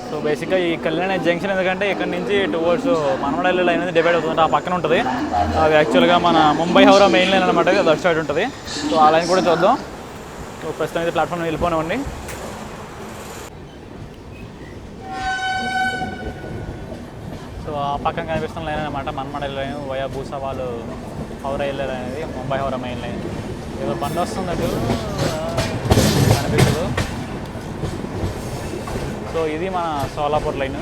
సో బేసిక్గా ఈ కళ్యాణ్ జంక్షన్ ఎందుకంటే ఇక్కడ నుంచి టువర్డ్స్ మనవడల్లి లైన్ అనేది డివైడ్ అవుతుంది, ఆ పక్కన ఉంటుంది. అది యాక్చువల్గా మన ముంబై హౌరా మెయిన్ లైన్ అనమాట, అది అటు సైడ్ ఉంటుంది. సో ఆ లైన్ కూడా చూద్దాం. సో ప్రస్తుతం అయితే ప్లాట్ఫామ్ వెళ్ళిపోనివ్వండి. సో ఆ పక్కన కనిపిస్తున్న లైన్ అనమాట మనమడల్లి లైన్ వయా భూసవాలు హౌరా వెళ్ళే లైన్ అనేది ముంబై హౌరా మెయిన్ లైన్. ఏదో బండి వస్తుందట్టు కనిపించదు. సో ఇది మన సోలాపూర్ లైన్.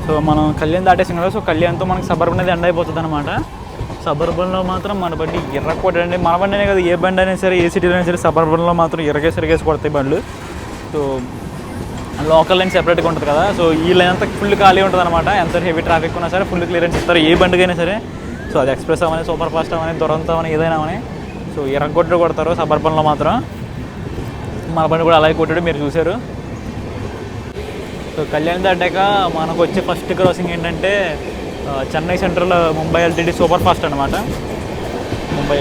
సో మనం కళ్యాణ్ దాటేసాం కదా. సో కళ్యాణ్తో మనకి సబర్బన్ అనేది ఎండ్ అయిపోతుంది అనమాట. సబర్బన్లో మాత్రం మన బండి ఎర్రకొట్టండి. మన బండి అనే కదా, ఏ బండి అయినా సరే, ఏ సిటీలో అయినా సరే, సబర్బన్లో మాత్రం ఇరగేసి కొడతాయి బండ్లు. సో లోకల్ లైన్ సెపరేట్గా ఉంటుంది కదా. సో ఈ లైన్ అంతా ఫుల్ ఖాళీ ఉంటుంది అనమాట. ఎంత హెవీ ట్రాఫిక్ ఉన్నా సరే ఫుల్ క్లియరెన్స్ ఇస్తారు ఏ బండికైనా సరే. సో అది ఎక్స్ప్రెస్ అవని, సూపర్ ఫాస్ట్ అవని, దురంతో అవని, ఏదైనా అవని. సో ఎర్రగొడ్డు కొడతారు సబర్బన్లో మాత్రం. మన బండి కూడా అలాగే కొట్టాడు, మీరు చూశారు. సో కళ్యాణ్ దాటాక మనకు వచ్చే ఫస్ట్ క్రాసింగ్ ఏంటంటే Chennai central Mumbai LTD super fast అనమాట. ముంబై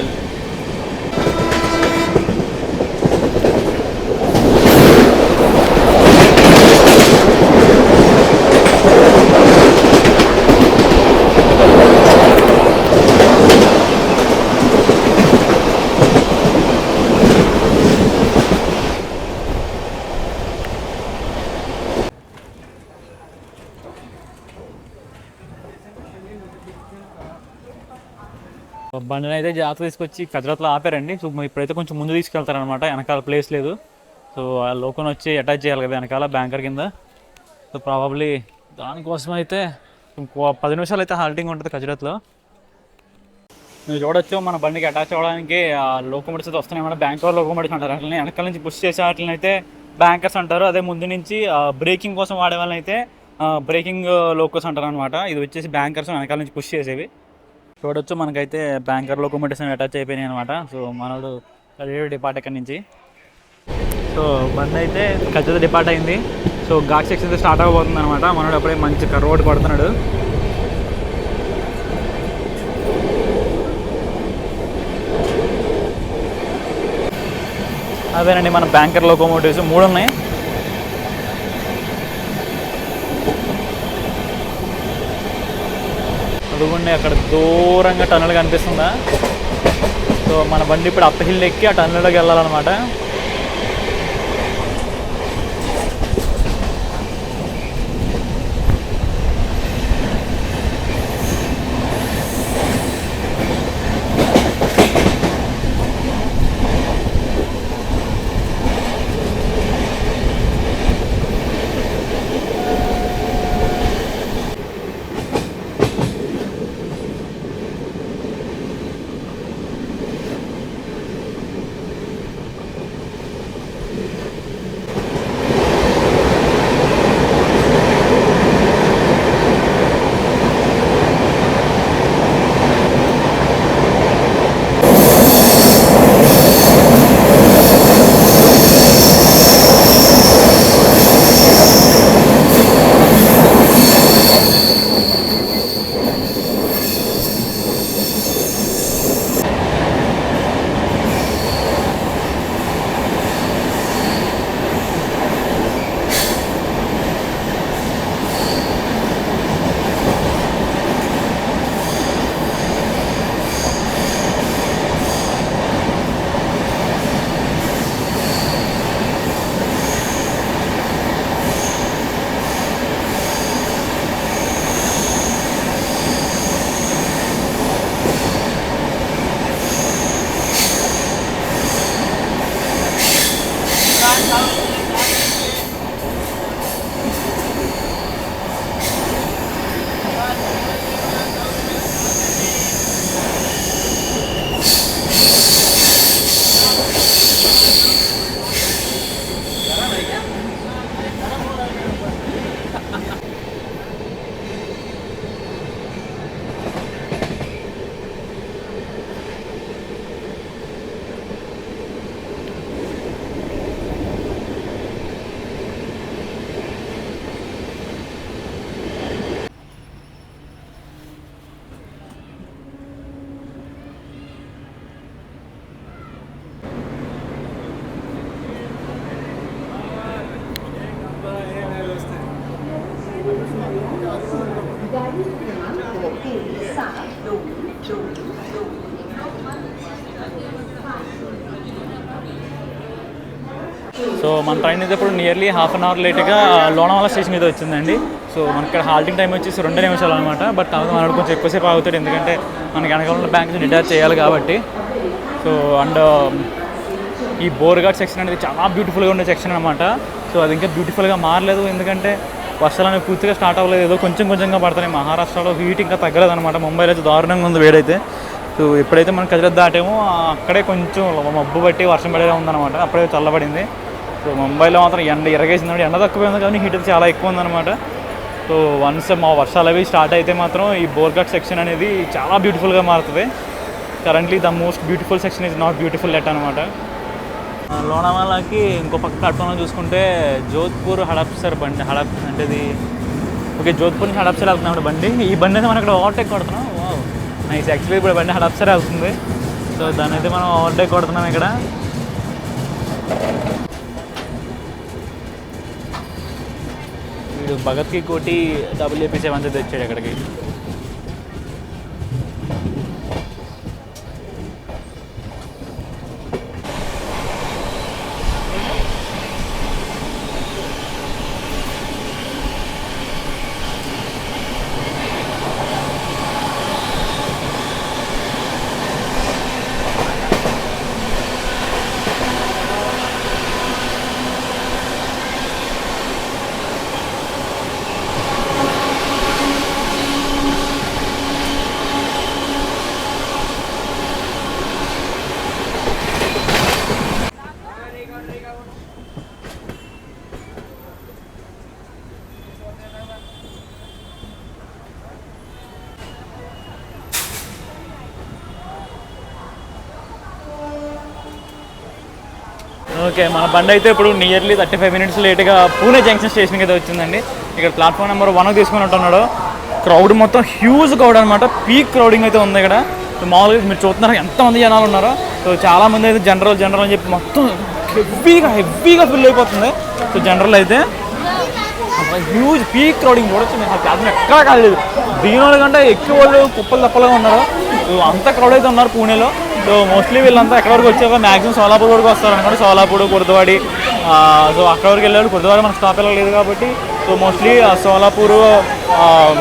బండిని అయితే జాగ్రత్త తీసుకొచ్చి కజరత్లో ఆపారండి. సో ఇప్పుడైతే కొంచెం ముందు తీసుకెళ్తారనమాట, వెనకాల ప్లేస్ లేదు. సో ఆ లోకన్ వచ్చి అటాచ్ చేయాలి కదా వెనకాల బ్యాంకర్ కింద. సో ప్రాబబ్లీ దానికోసం అయితే ఇంకో 10 నిమిషాలు అయితే హాల్టింగ్ ఉంటుంది కజరత్లో. మీరు చూడొచ్చు మన బండికి అటాచ్ అవ్వడానికి ఆ లోకోమోటివ్స్ అయితే వస్తున్నాయి అన్నమాట. బ్యాంకర్ లోకోమోటివ్స్ అంటారు. అట్లనే వెనకాల నుంచి పుష్ చేసే వాటిని అయితే బ్యాంకర్స్ అంటారు. అదే ముందు నుంచి బ్రేకింగ్ కోసం వాడే వాళ్ళని అయితే బ్రేకింగ్ లోకోస్ అంటారు అనమాట. ఇది వచ్చేసి బ్యాంకర్స్ వెనకాల నుంచి పుష్ చేసేవి. చూడొచ్చు మనకైతే బ్యాంకర్ లోకోమోటివ్స్ అటాచ్ అయిపోయినాయి అనమాట. సో మనోడు డిపార్ట్ ఎక్కడి నుంచి. సో బండి అయితే ఖచ్చితంగా డిపార్ట్ అయింది. సో ఘాట్ సెక్షన్ అయితే స్టార్ట్ అవ్వబోతుంది అనమాట. మనోడు అప్పుడే మంచి కర్ర ఒకటి కొడుతున్నాడు. అదేనండి మన బ్యాంకర్ లోకోమోటివ్స్ 3 ఉన్నాయి. అడుగుండి అక్కడ దూరంగా టన్నెల్ కనిపిస్తుందా. సో మన బండి ఇప్పుడు అప్ హిల్ ఎక్కి ఆ టన్నెల్లోకి వెళ్ళాలన్నమాట. సో మన ట్రైన్ అయితే ఇప్పుడు నియర్లీ హాఫ్ అన్ అవర్ లేట్గా లోనావాలా స్టేషన్ మీద వచ్చిందండి. సో మనకి ఇక్కడ హాల్టింగ్ టైం వచ్చేసి 2 నిమిషాలు అనమాట. బట్ మనకు కొంచెం ఎక్కువసేపు ఆగుతాడు, ఎందుకంటే మనకి వెనకాల బ్యాంక్ డిటాచ్ చేయాలి కాబట్టి. సో అండ్ ఈ బోర్ఘాట్ సెక్షన్ అనేది చాలా బ్యూటిఫుల్గా ఉండే సెక్షన్ అనమాట. సో అది ఇంకా బ్యూటిఫుల్గా మారలేదు, ఎందుకంటే వర్షాలు అనేవి పూర్తిగా స్టార్ట్ అవ్వలేదు, ఏదో కొంచెం కొంచెంగా పడుతున్నాయి. మహారాష్ట్రలో హీట్ ఇంకా తగ్గలేదు అనమాట. ముంబైలో అయితే దారుణంగా ఉంది వేడైతే. సో ఎప్పుడైతే మనం కదిలేదు దాటేమో అక్కడే కొంచెం మబ్బు బట్టి వర్షం పడేలా ఉందన్నమాట. అప్పుడే చల్లబడింది. సో ముంబైలో మాత్రం ఎండ ఇరగేసిందండి. ఎండ తక్కువ ఉంది కానీ హీట్ చాలా ఎక్కువ ఉందన్నమాట. సో వన్స్ మా వర్షాలు అవి స్టార్ట్ అయితే మాత్రం ఈ బోర్ఘాట్ సెక్షన్ అనేది చాలా బ్యూటిఫుల్గా మారుతుంది. Currently the most beautiful section is not beautiful at అనమాట. లోనావాలాకి ఇంకో పక్క ప్లాట్ఫామ్లో చూసుకుంటే జోధ్పూర్ హడప్సర్ బండి అంటే ఇది ఓకే జోధ్పూర్ నుంచి హడప్సర్ వెళ్తున్నాం బండి. ఈ బండి అయితే మనం ఇక్కడ ఓవర్టేక్ కొడుతున్నాం. నైస్, యాక్చువల్లీ ఇప్పుడు బండి హడప్సర్ వెళ్తుంది. సో దాని అయితే మనం ఓవర్టేక్ కొడుతున్నాం ఇక్కడ. వీడు భగత్కి కోటి WP7 తెచ్చాడు ఇక్కడికి. ఓకే, మన బండి అయితే ఇప్పుడు నియర్లీ 35 మినిట్స్ లేట్గా పూణే జంక్షన్ స్టేషన్కి అయితే వచ్చిందండి. ఇక్కడ ప్లాట్ఫామ్ నెంబర్ 1 తీసుకుని ఉంటున్నాడు. క్రౌడ్ మొత్తం హ్యూజ్ క్రౌడ్ అనమాట, పీక్ క్రౌడింగ్ అయితే ఉంది ఇక్కడ. సో మామూలుగా మీరు చూస్తున్నారు ఎంతమంది జనాలు ఉన్నారో. సో చాలామంది అయితే జనరల్ అని చెప్పి మొత్తం హెవీగా ఫిల్ అయిపోతుంది. సో జనరల్ అయితే హ్యూజ్ పీక్ క్రౌడింగ్ చూడొచ్చు. నేను ప్లాట్ఫామ్ ఎక్కడా కాలేదు, దీని కంటే ఎక్కువ వాళ్ళు కుప్పలు తప్పలుగా ఉన్నారు. సో అంత క్రౌడ్ అయితే ఉన్నారు పూణేలో. సో మోస్ట్లీ వీళ్ళంతా ఎక్కడ వరకు వచ్చాక మ్యాక్సిమం సోలాపూర్ వరకు వస్తారు అనమాట. సోలాపూర్, కుర్దవాడి, సో అక్కడ వరకు వెళ్ళాలి. కుర్దవాడి మనకు స్టాప్ వెళ్ళలేదు కాబట్టి సో మోస్ట్లీ సోలాపూర్,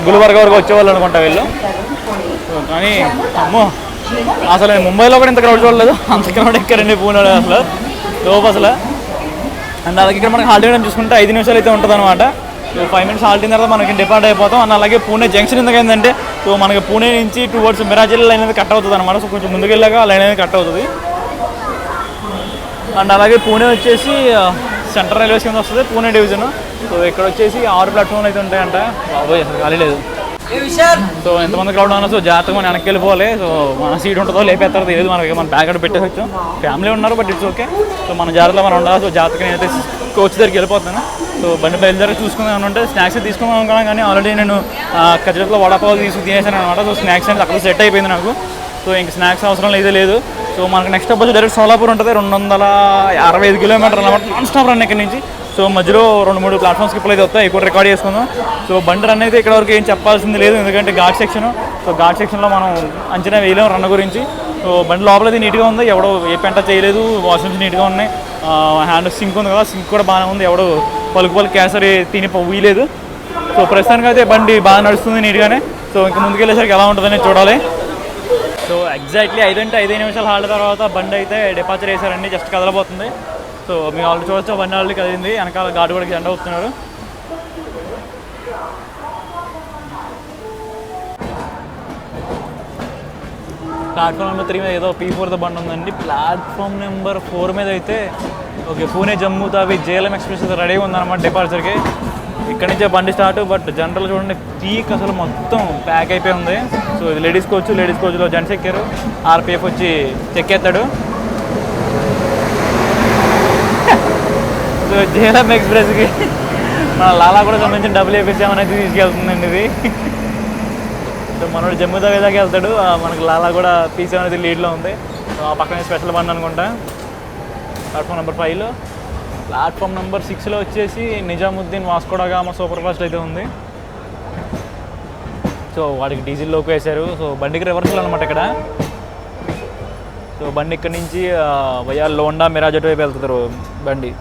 గుల్బర్గా వరకు వచ్చేవాళ్ళు అనుకుంటా వీళ్ళు. సో కానీ అమ్మో, అసలు నేను ముంబైలో కూడా ఇంత క్రౌడ్ చూడలేదు, అంత క్రౌడ్ ఎక్కారండి పూణేలో అసలు లోపు అసలు. అండ్ అలాగే ఇక్కడ మనకి హాల్ట్ చేయడం చూసుకుంటే 5 నిమిషాలు అయితే ఉంటుంది అనమాట. సో 5 మినిట్స్ హాల్ట్ అయిన తర్వాత మనకి డిపార్ట్ అయిపోతాం. అండ్ అలాగే పూణే జంక్షన్ ఎందుకు ఏంటంటే సో మనకి పూణే నుంచి టువర్డ్స్ మిరాజిల్ లైన్ అనేది కట్ అవుతుంది అనమాట. సో కొంచెం ముందుకు వెళ్ళాక ఆ లైన్ అనేది కట్ అవుతుంది. అండ్ అలాగే పూణే వచ్చేసి సెంట్రల్ రైల్వే స్టేషన్ వస్తుంది, పూణే డివిజన్. సో ఇక్కడ వచ్చేసి 6 ప్లాట్ఫామ్లు అయితే ఉంటాయంట. బాబోయ్ అసలు ఖాళీ లేదు. సో ఎంతమంది క్రౌడ్ ఉన్నా సో జాగ్రత్తగా మనం వెనక్కి వెళ్ళిపోవాలి. సో మన సీట్ ఉంటుందో లేపేస్తారో తెలియదు మనకి, మన బ్యాగ్ అక్కడ పెట్టేసొచ్చు. ఫ్యామిలీ ఉన్నారు బట్ ఇట్స్ ఓకే. సో మన జాగ్రత్తగా మనం ఉండాలి. సో జాగ్రత్తగా నేనైతే కోచ్ దగ్గరికి వెళ్ళిపోతాను. సో బండి బయలుదేరి చూసుకుందాం అంటే స్నాక్స్ తీసుకుందాం అనుకున్నాను, కానీ ఆల్రెడీ నేను ఖచ్చితంగా వడాపావు తీసుకుని తినేసాను అనమాట. సో స్నాక్స్ అనేది అక్కడ సెట్ అయిపోయింది నాకు. సో ఇంక స్నాక్స్ అవసరం లేదు. సో మనకి నెక్స్ట్ వచ్చి డైరెక్ట్ సోలాపూర్ ఉంటుంది, 265 కిలోమీటర్లు అనమాట నాన్ స్టాప్ రన్ ఇక్కడ నుంచి. సో మధ్యలో 2-3 ప్లాట్ఫామ్ స్కిప్లు అయితే వస్తాయి, ఎక్కువ రికార్డ్ చేసుకుందాం. సో బండి రన్ అయితే ఇక్కడ వరకు ఏం చెప్పాల్సింది లేదు, ఎందుకంటే ఘాట్ సెక్షన్. సో ఘాట్ సెక్షన్లో మనం అంచనా వేయలేము రన్ గురించి. సో బండి లోపల అయితే నీట్గా ఉంది, ఎవడో ఏ పెంట చేయలేదు, వాష్రూమ్స్ నీట్గా ఉన్నాయి. హ్యాండ్ సింక్ ఉంది కదా, సింక్ కూడా బాగానే ఉంది, ఎవడో పలుకు కేసరి తిని వీయలేదు. సో ప్రస్తుతానికి అయితే బండి బాగా నడుస్తుంది నీట్గానే. సో ఇంకా ముందుకెళ్ళేసరికి ఎలా ఉంటుందని చూడాలి. సో ఎగ్జాక్ట్లీ 5 నిమిషాలు హాల్ట్ తర్వాత బండి అయితే డిపార్చర్ వేసారండి, జస్ట్ కదలబోతుంది. సో మీరు ఆల్రెడీ చూడొచ్చు బండి ఆల్రెడీ కదిలింది, వెనకాల గాడు కూడా జెండా అవుతున్నారు. ప్లాట్ఫామ్ నెంబర్ 3 మీద ఏదో P4 బండి ఉందండి. ప్లాట్ఫామ్ నెంబర్ 4 మీద అయితే ఓకే పూణే జమ్మూ తావి JLM ఎక్స్ప్రెస్ రెడీగా ఉందన్నమాట డిపార్చర్కి. ఇక్కడ నుంచే బండి స్టార్ట్. బట్ జనరల్ చూడండి పీక్ అసలు మొత్తం ప్యాక్ అయిపోయి ఉంది. సో ఇది లేడీస్ కోచ్లో జెంట్స్ ఎక్కారు, RPF వచ్చి చెక్కేస్తాడు. సో JLM ఎక్స్ప్రెస్కి మన లాలా కూడా సంబంధించిన డబ్బులు వేపించామనేది తీసుకెళ్తుందండి ఇది. సో మనోడు జమ్మూ తావి దాకా వెళ్తాడు, మనకు లాలా కూడా PC అనేది లీడ్లో ఉంది. ఆ పక్కనే స్పెషల్ బండి అనుకుంటా. ప్లాట్ఫామ్ నెంబర్ 5లో. ప్లాట్ఫామ్ నెంబర్ 6లో వచ్చేసి నిజాముద్దీన్ వాస్కోడా గామా సూపర్ ఫాస్ట్ అయితే ఉంది. సో వాడికి డీజిల్లోకి వేశారు. సో బండికి రివర్సల్ అనమాట ఇక్కడ. సో బండి ఇక్కడ నుంచి వయా లోండా మిరాజ్ వైపు వెళ్తారు బండి.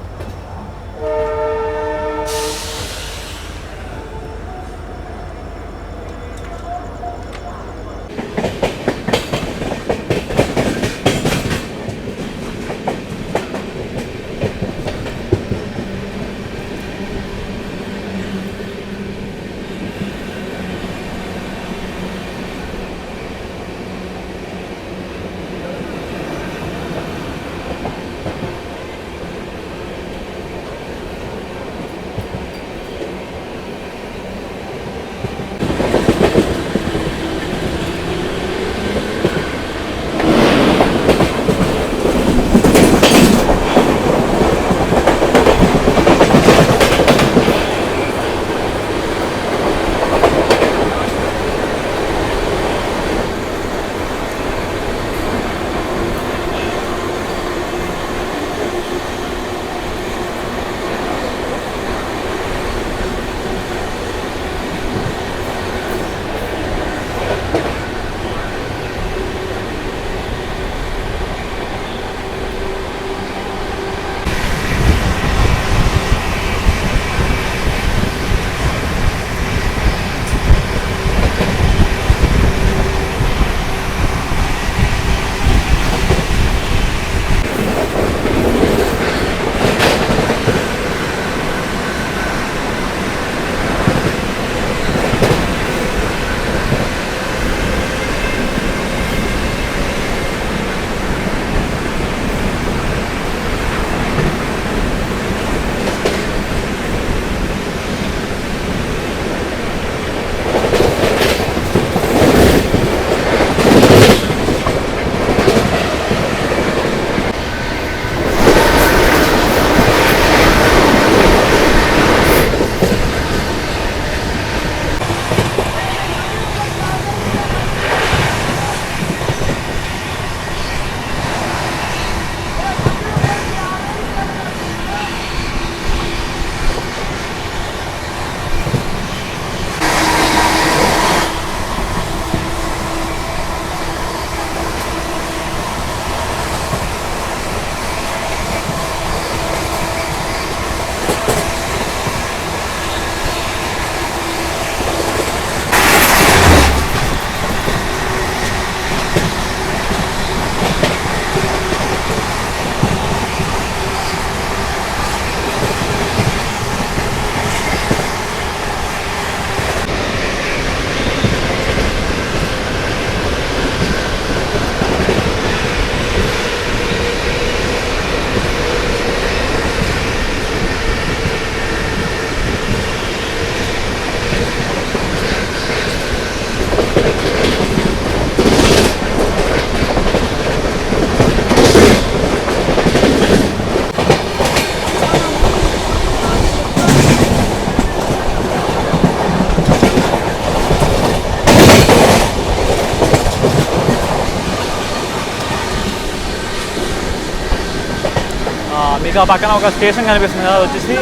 మీకు ఆ పక్కన ఒక స్టేషన్ కనిపిస్తుంది కదా, వచ్చేసి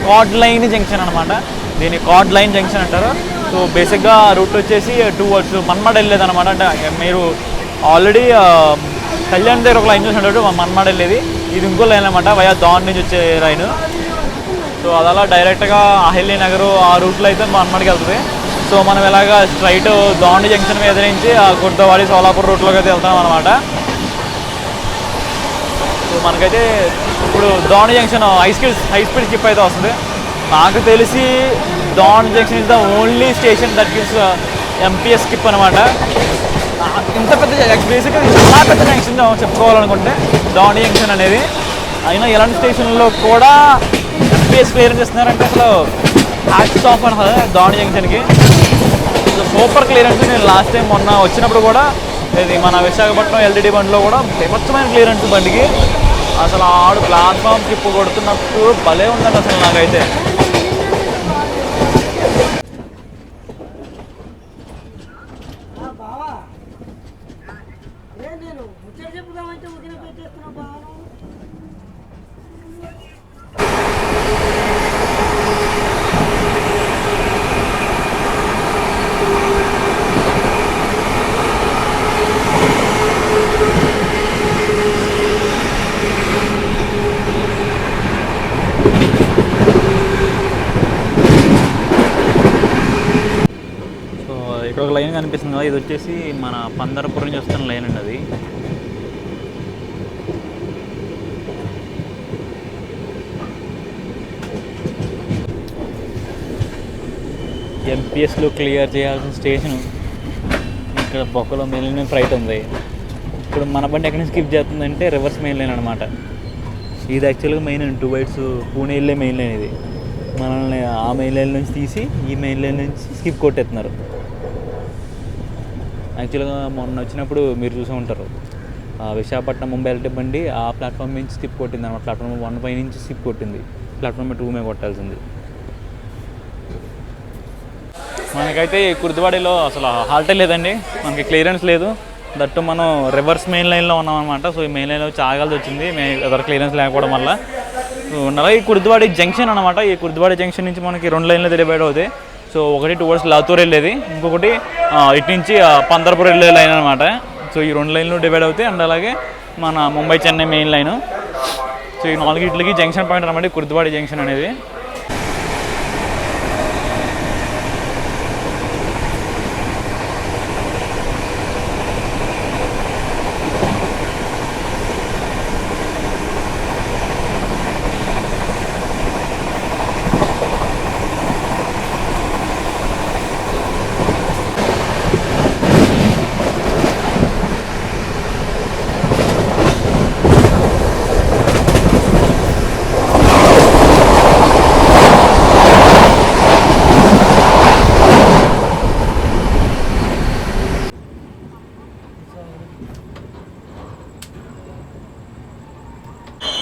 కార్డ్ లైన్ జంక్షన్ అనమాట. దీన్ని కార్డ్ లైన్ జంక్షన్ అంటారు. సో బేసిక్గా రూట్ వచ్చేసి టువర్డ్స్ మన్మాడ్ వెళ్ళేది అనమాట. అంటే మీరు ఆల్రెడీ కళ్యాణ్ దగ్గర ఒక లైన్ చూసినట్టు మన్మాడ్ వెళ్ళేది, ఇది ఇంకో లైన్ అనమాట, వయా దాన్ నుంచి వచ్చే లైన్. సో అదలా డైరెక్ట్గా అహల్య నగర్ ఆ రూట్లో అయితే మన్మాడ్కి వెళ్తుంది. సో మనం ఇలాగ స్ట్రైట్ దాండి జంక్షన్ మీద నుంచి గుర్దవాడి సోలాపూర్ రూట్లోకి అయితే వెళ్తాం అనమాట. సో మనకైతే ఇప్పుడు Dandi junction high speed skip అయితే వస్తుంది. నాకు తెలిసి Dandi junction is the only station that gives MPS skip అనమాట. ఇంత పెద్ద బేసిక్గా చాలా పెద్ద జంక్షన్ చెప్పుకోవాలనుకుంటే దాండి జంక్షన్ అనేది. అయినా ఇలాంటి స్టేషన్లో కూడా ఎంపీఎస్ క్లియరెన్స్ ఇస్తున్నారంటే అసలు హ్యాట్స్ ఆఫ్ అని దాండి జంక్షన్కి. Super clearance. నేను లాస్ట్ టైం మొన్న వచ్చినప్పుడు కూడా ఇది మన విశాఖపట్నం ఎల్టీడీ బండిలో కూడా విపత్తమైన క్లియరెన్స్ బండికి. అసలు ఆడు ప్లాట్ఫామ్ స్కిప్ కొడుతున్నప్పుడు భలే ఉందండి అసలు నాకైతే. ఇక్కడ ఒక లైన్ కనిపిస్తుంది కదా, ఇది వచ్చేసి మన పందరపురం నుంచి వస్తున్న లైన్ అండి. అది ఎంపీఎస్లో క్లియర్ చేయాల్సిన స్టేషను ఇక్కడ బొక్కలో మెయిన్ లైన్ ఫ్రైట్ ఉంది. ఇప్పుడు మన బండి ఎక్కడి నుంచి స్కిప్ చేస్తుందంటే రివర్స్ మెయిన్ లైన్ అనమాట. ఇది యాక్చువల్గా మెయిన్ లైన్, 2 వైడ్స్ పూణే వెళ్ళే మెయిన్ లైన్. ఇది మనల్ని ఆ మెయిన్ లైన్ నుంచి తీసి ఈ మెయిన్ లైన్ నుంచి స్కిప్ కొట్టేస్తున్నారు. యాక్చువల్గా మొన్న వచ్చినప్పుడు మీరు చూసే ఉంటారు, విశాఖపట్నం ముంబై వెళ్ళే బండి ఆ ప్లాట్ఫామ్ నుంచి స్కిప్ కొట్టింది అనమాట. ప్లాట్ఫామ్ 1 పై నుంచి స్కిప్ కొట్టింది, ప్లాట్ఫామ్ 2 మీద కొట్టాల్సింది. మనకైతే కుర్దువాడిలో అసలు హాల్టే లేదండి, మనకి క్లియరెన్స్ లేదు. దట్టు మనం రివర్స్ మెయిన్ లైన్లో ఉన్నాం అనమాట. సో ఈ మెయిన్ లైన్లో ఆగాల్సి వచ్చింది ఎదర్ క్లియరెన్స్ లేకపోవడం వల్ల. అలాగే ఈ కుర్దువాడి జంక్షన్ అనమాట. ఈ కుర్దువాడి జంక్షన్ నుంచి మనకి 2 లైన్లు డివైడ్ అవుతాయి. సో ఒకటి టువర్డ్స్ లాతూర్ వెళ్ళేది, ఇంకొకటి ఇటు నుంచి పందర్పూర్ వెళ్ళే లైన్ అనమాట. సో ఈ 2 లైన్లు డివైడ్ అవుతాయి. అండ్ అలాగే మన Mumbai Chennai main line. So ఈ 4 జంక్షన్ పాయింట్ అనమాట కుర్దువాడి జంక్షన్ అనేది.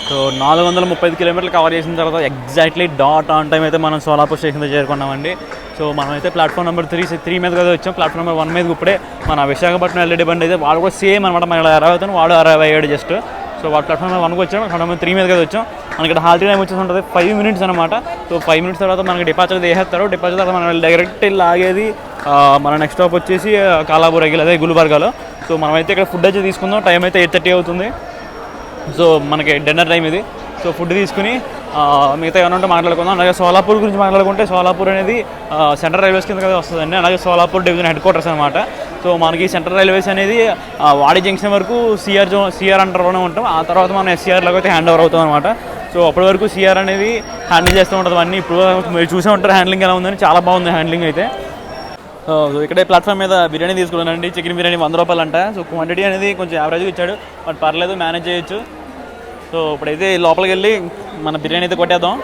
సో 435 కిలోమీటర్లు కవర్ చేసిన తర్వాత ఎగ్జాక్ట్లీ డాట్ ఆన్ టైం అయితే మనం సోలాపూర్ స్టేషన్తో చేరుకున్నామండి. సో మనమైతే ప్లాట్ఫామ్ నెంబర్ 3 మీద కదా వచ్చాం. ప్లాట్ఫామ్ నెంబర్ 1 మీద ఇప్పుడే మన విశాఖపట్నం ఎల్ఈడి బండి అయితే వాడు కూడా సేమ్ అనమాట. మన 60 అవుతాను, వాడు 67 జస్ట్. సో వాడు ప్లాట్ఫామ్ నెంబర్ 1కి వచ్చాం, ప్లాట్ఫామ్ నెంబర్ 3 మీద కదా వచ్చాం. మనకి ఇక్కడ హాల్టీ టైం వచ్చేసి ఉంటుంది 5 మినిట్స్ అనమాట. సో 5 మినిట్స్ తర్వాత మనకి డిపార్చర్ వేసేస్తారు. డిపార్చర్ తర్వాత మనం డైరెక్ట్ లాగేది మన నెక్స్ట్ స్టాప్ వచ్చేసి కాలాపూర్ ఎగిల్, అదే గుల్బర్గాలో. సో మనమైతే ఇక్కడ ఫుడ్ అయితే తీసుకుందాం. టైం అయితే 8:30 అవుతుంది. సో మనకి డిన్నర్ టైం ఇది. సో ఫుడ్ తీసుకుని మిగతా ఏమైనా ఉంటే మాట్లాడుకుందాం. అలాగే సోలాపూర్ గురించి మాట్లాడుకుంటే సోలాపూర్ అనేది సెంట్రల్ రైల్వేస్ కింద కదా వస్తుందండి. అలాగే సోలాపూర్ డివిజన్ హెడ్ క్వార్టర్స్ అనమాట. సో మనకి సెంట్రల్ రైల్వేస్ అనేది వాడి జంక్షన్ వరకు సిఆర్ అండర్లోనే ఉంటాం. ఆ తర్వాత మనం ఎస్సీఆర్లోకి అయితే హ్యాండ్ ఓవర్ అవుతాం అనమాట. సో అప్పటి వరకు సిఆర్ అనేది హ్యాండిల్ చేస్తూ ఉంటుంది అన్నీ. ఇప్పుడు మీరు చూసే ఉంటారు హ్యాండ్లింగ్ ఎలా ఉందని, చాలా బాగుంది హ్యాండ్లింగ్ అయితే. సో ఇక్కడే ప్లాట్ఫామ్ మీద బిర్యానీ తీసుకున్నానండి. చికెన్ బిర్యానీ 100 రూపాయలు అంట. సో క్వాంటిటీ అనేది కొంచెం యావరేజ్గా ఇచ్చాడు, బట్ పర్లేదు, మేనేజ్ చేయొచ్చు. సో ఇప్పుడైతే లోపలికి వెళ్ళి మన బిర్యానీ అయితే కొట్టేద్దాం.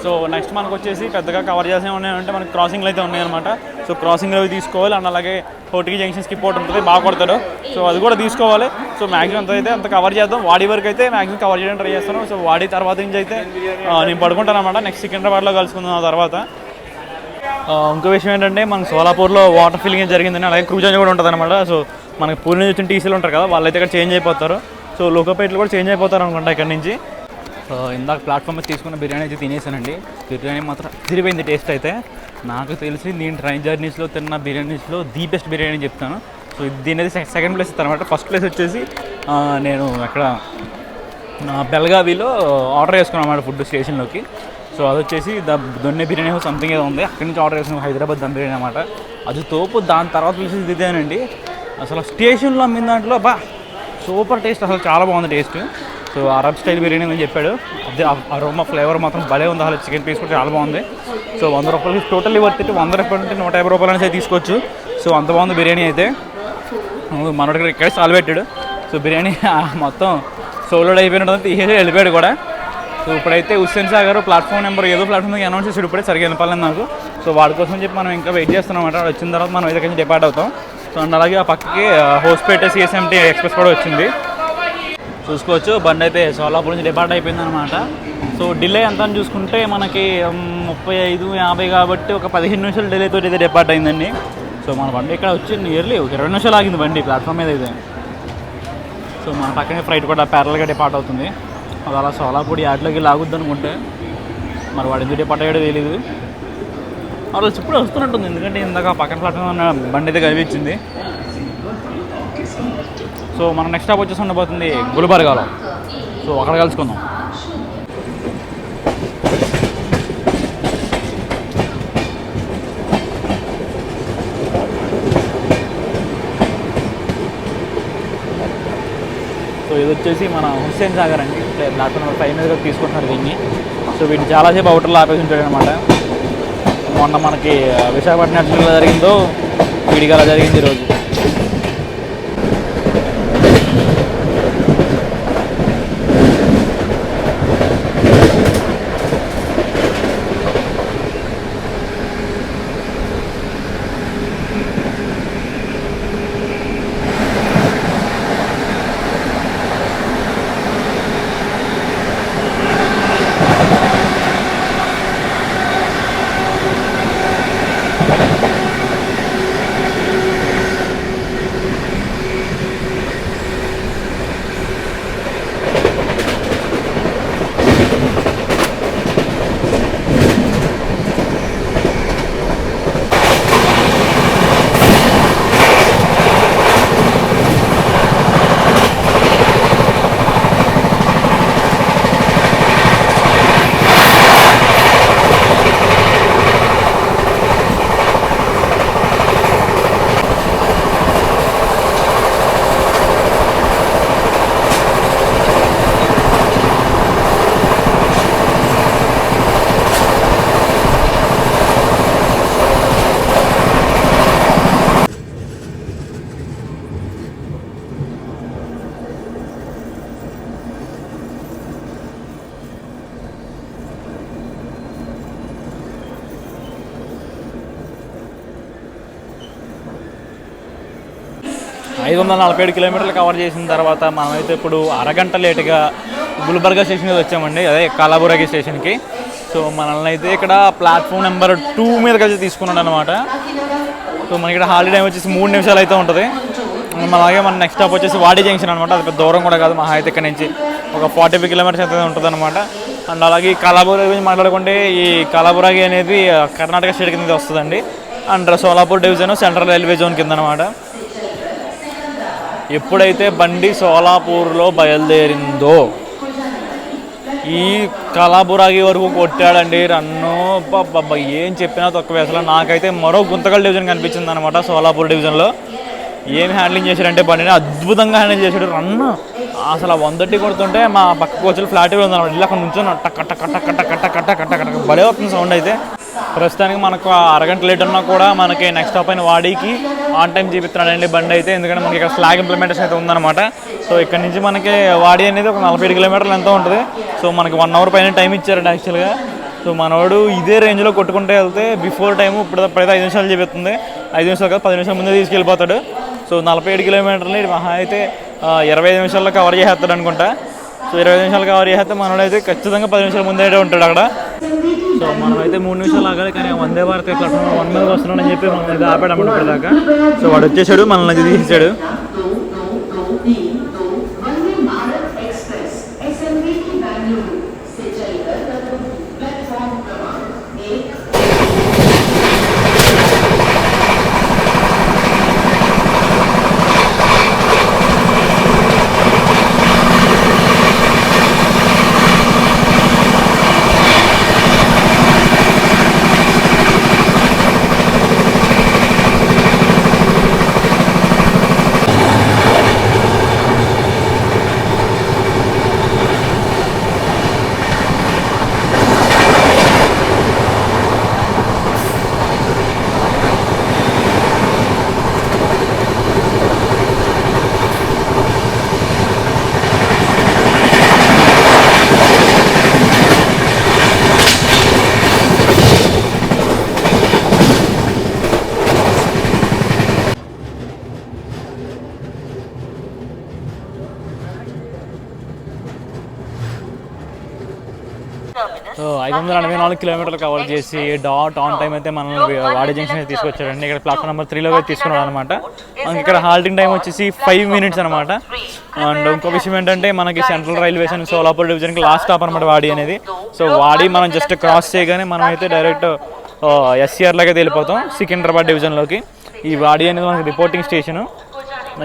సో నెక్స్ట్ మనకు వచ్చేసి పెద్దగా కవర్ చేసేవి ఉన్నాయంటే మనకి క్రాసింగ్లు అయితే ఉన్నాయన్నమాట. సో క్రాసింగ్లు అవి తీసుకోవాలి. అండ్ అలాగే కోటికి జంక్షన్ స్కిప్ అవుట్ ఉంటుంది, బాగా కొడతాడు. సో అది కూడా తీసుకోవాలి. సో మ్యాక్సిమం అంత అయితే అంత కవర్ చేద్దాం. వాడి వరకు అయితే మ్యాక్సిమం కవర్ చేయడానికి ట్రై చేస్తాను. సో వాడి తర్వాత నుంచి అయితే నేను పడుకుంటాను అనమాట. నెక్స్ట్ సికింద్రాబాద్లో కలుసుకుందాం ఆ తర్వాత. ఇంకో విషయం ఏంటంటే మనకు సోలాపూర్లో వాటర్ ఫిల్లింగ్ జరిగిందని, అలాగే క్రూజ్ కూడా ఉంటుంది అనమాట. సో మనకి పూరి నుంచి వచ్చిన టీసీలు ఉంటారు కదా, వాళ్ళైతే ఇక్కడ చేంజ్ అయిపోతారు. సో లోకపేటలు కూడా చేంజ్ అయిపోతారు అనుకుంటా ఇక్కడ నుంచి. ఇందాక ప్లాట్ఫామ్ మీద తీసుకున్న బిర్యానీ అయితే తినేసానండి. బిర్యానీ మాత్రం తిరిగిపోయింది టేస్ట్ అయితే. నాకు తెలిసి నేను ట్రైన్ జర్నీస్లో తిన్న బిర్యానీస్లో ది బెస్ట్ బిర్యానీ చెప్తాను. సో దీని అయితే సెకండ్ ప్లేస్ ఇస్తాను అనమాట. ఫస్ట్ ప్లేస్ వచ్చేసి నేను అక్కడ బెల్గావిలో ఆర్డర్ చేసుకున్నాను అన్నమాట ఫుడ్ స్టేషన్లోకి. సో అది వచ్చేసి దొన్నె బిర్యానీ సంథింగ్ ఏదో ఉంది, అక్కడి నుంచి ఆర్డర్ చేసుకున్నాం హైదరాబాద్ దమ్ బిర్యానీ అనమాట. అది తోపు. దాని తర్వాత ప్లేసెస్ ఇదేనండి. అసలు స్టేషన్లో అమ్మిన దాంట్లో సూపర్ టేస్ట్, అసలు చాలా బాగుంది taste. So Arab style biryani అని చెప్పాడు. అదే అరోమా ఫ్లేవర్ మాత్రం భలే ఉంది. అసలు చికెన్ పీస్ కూడా చాలా బాగుంది. సో 100 రూపాయలకి టోటల్లీ వర్త్ 100 రూపాయలు ఉంటే 150 రూపాయలు అనేది తీసుకోవచ్చు. సో అంత బాగుంది బిర్యానీ అయితే. మనోడికి ఇక్కడే సాల్వ్ పెట్టాడు. సో బిర్యానీ మొత్తం సోలోడ్ అయిపోయినట్టు తీసేసి వెళ్ళిపోయాడు కూడా. సో ఇప్పుడైతే హుస్సేన్ సాగర్ ప్లాట్ఫామ్ నెంబర్ ఏదో ప్లాట్ఫామ్ అనౌన్స్ చేసి ఇప్పుడే సరిగ్గా వెళ్ళిపోలేదు నాకు. సో వాడి కోసం చెప్పి మనం ఇంకా వెయిట్ చేస్తున్నాం అనమాట. వాడు వచ్చిన తర్వాత మనం అయితే డిపార్ట్ అవుతాం. సో అండ్ అలాగే ఆ పక్కకి హోస్పేట సిఎస్ఎంటీ ఎక్స్ప్రెస్ కూడా వచ్చింది, చూసుకోవచ్చు. బండి అయితే సోలాపూర్ నుంచి డిపార్ట్ అయిపోయింది అనమాట. సో డిలే ఎంత అని చూసుకుంటే మనకి 35-50 కాబట్టి ఒక 15 నిమిషాలు డిలేతో అయితే డిపార్ట్ అయిందండి. సో మన బండి ఇక్కడ వచ్చి నియర్లీ 20 నిమిషాలు ఆగింది బండి ప్లాట్ఫామ్ మీద అయితే. సో మన పక్కనే ఫ్లైట్ కూడా ప్యారల్గా డిపార్ట్ అవుతుంది. అది అలా సోలాపూర్ యాడ్లోకి లాగుద్ది అనుకుంటే మరి వాడు ఎందుకు డిపార్ట్ అయ్యాడో తెలియదు. అలా ఇప్పుడు వస్తున్నట్టుంది, ఎందుకంటే ఇందాక పక్కన ప్లాట్ఫామ్ ఉన్న బండి అయితే కనిపించింది. సో మన నెక్స్ట్ స్టాప్ వచ్చేసి ఉండబోతుంది గుల్బర్గాలో. సో అక్కడ కలుసుకుందాం. సో ఇది వచ్చేసి మన హుస్సేన్ సాగర్ అండి. ప్లాట్ఫామ్ నెంబర్ 5 మీద తీసుకుంటున్నారు దీన్ని. సో వీటిని చాలాసేపు అవుటర్లో ఆపేసి ఉంటాడు అనమాట. మొన్న మనకి విశాఖపట్నం ఎలా జరిగిందో వీడికి అలా జరిగింది ఈరోజు. ఐదు 547 కిలోమీటర్లు కవర్ చేసిన తర్వాత మనమైతే ఇప్పుడు అరగంట లేటుగా గుల్బర్గా స్టేషన్ మీద వచ్చామండి, అదే కాలాబురాగి స్టేషన్కి. సో మనల్ని అయితే ఇక్కడ ప్లాట్ఫామ్ నెంబర్ 2 మీదకి అయితే తీసుకున్నాడు అనమాట. సో మనకి ఇక్కడ హాలిడే వచ్చేసి 3 నిమిషాలు అయితే ఉంటుంది. అలాగే మన నెక్స్ట్ స్టాప్ వచ్చేసి వాడి జంక్షన్ అనమాట. అది పెద్ద దూరం కూడా కాదు, మహా అయితే ఇక్కడ నుంచి ఒక 45 కిలోమీటర్స్ అయితే ఉంటుంది అనమాట. అండ్ అలాగే కాలాబురాగి గురించి మాట్లాడుకుంటే ఈ కాలాబురాగి అనేది కర్ణాటక స్టేట్ కింద వస్తుందండి. And Solapur division central railway zone కింద అనమాట. ఎప్పుడైతే బండి సోలాపూర్లో బయలుదేరిందో ఈ కాలాబురాగి వరకు కొట్టాడండి రన్ను. బాబా ఏం చెప్పినా తక్కువ. అసలు నాకైతే మరో గుంతకల్ డివిజన్ కనిపించింది అనమాట. సోలాపూర్ డివిజన్లో ఏమి హ్యాండ్లింగ్ చేశాడంటే బండిని అద్భుతంగా హ్యాండిల్ చేశాడు. రన్ను అసలు 130 కొడుతుంటే మా పక్క కోచ్లు ఫ్లాట్ ఉందన్నమాట. ఇలా అక్కడ నుంచి టక్ కట్ట కట్ట కట్ట కట్ట కట్ట కట్ట కట్ట భలే వస్తుంది సౌండ్ అయితే. ప్రస్తుతానికి మనకు అరగంట లేట్ ఉన్నా కూడా మనకి నెక్స్ట్ స్టాప్ అయిన వాడికి ఆన్ టైం చూపిస్తున్నాడండి బండి అయితే. ఎందుకంటే మనకి ఇక్కడ ఫ్లాగ్ ఇంప్లిమెంటేషన్ అయితే ఉందన్నమాట. సో ఇక్కడ నుంచి మనకి వాడి అనేది ఒక 47 కిలోమీటర్లు ఎంతో ఉంటుంది. సో మనకి 1 అవర్ పైన టైం ఇచ్చారండి యాక్చువల్గా. సో మనవాడు ఇదే రేంజ్లో కొట్టుకుంటే వెళ్తే బిఫోర్ టైము ఇప్పుడైతే 5 నిమిషాలు చూపిస్తుంది. 5 నిమిషాలు కాదు 10 నిమిషాల ముందే తీసుకెళ్ళిపోతాడు. సో 47 కిలోమీటర్లు మహా అయితే 25 నిమిషాల్లో కవర్ చేసేస్తాడు అనుకుంటా. సో 25 నిమిషాలు కవర్ చేస్తే మనోడైతే ఖచ్చితంగా 10 నిమిషాల ముందే ఉంటాడు అక్కడ. సో మనమైతే 3 నిమిషాలు ఆగాలి, కానీ వందే భారత్ ప్లాట్ఫామ్ 1 మీద వస్తున్నాడని చెప్పి మనం అయితే ఆపాడన్నమాట ఇప్పటిదాకా. సో వాడు వచ్చేసాడు, మనల్ని తీసేసాడు. 584 కిలోమీటర్లు కవర్ చేసి డాట్ ఆన్ టైం అయితే మనల్ని వాడి జంక్షన్ అయితే తీసుకొచ్చాడండి. ఇక్కడ ప్లాట్ఫామ్ నెంబర్ 3లో తీసుకున్నాడు అనమాట. మనకి ఇక్కడ హాల్టింగ్ టైం వచ్చేసి 5 minutes అనమాట. అండ్ ఇంకో విషయం ఏంటంటే మనకి సెంట్రల్ రైల్వే స్టేషన్ సోలాపూర్ డివిజన్కి లాస్ట్ స్టాప్ అనమాట వాడి అనేది. సో వాడి మనం జస్ట్ క్రాస్ చేయగానే మనం అయితే డైరెక్ట్ SCRలోకి అయితే వెళ్ళిపోతాం, సికింద్రాబాద్ డివిజన్లోకి. ఈ వాడి అనేది మనకి రిపోర్టింగ్ స్టేషను.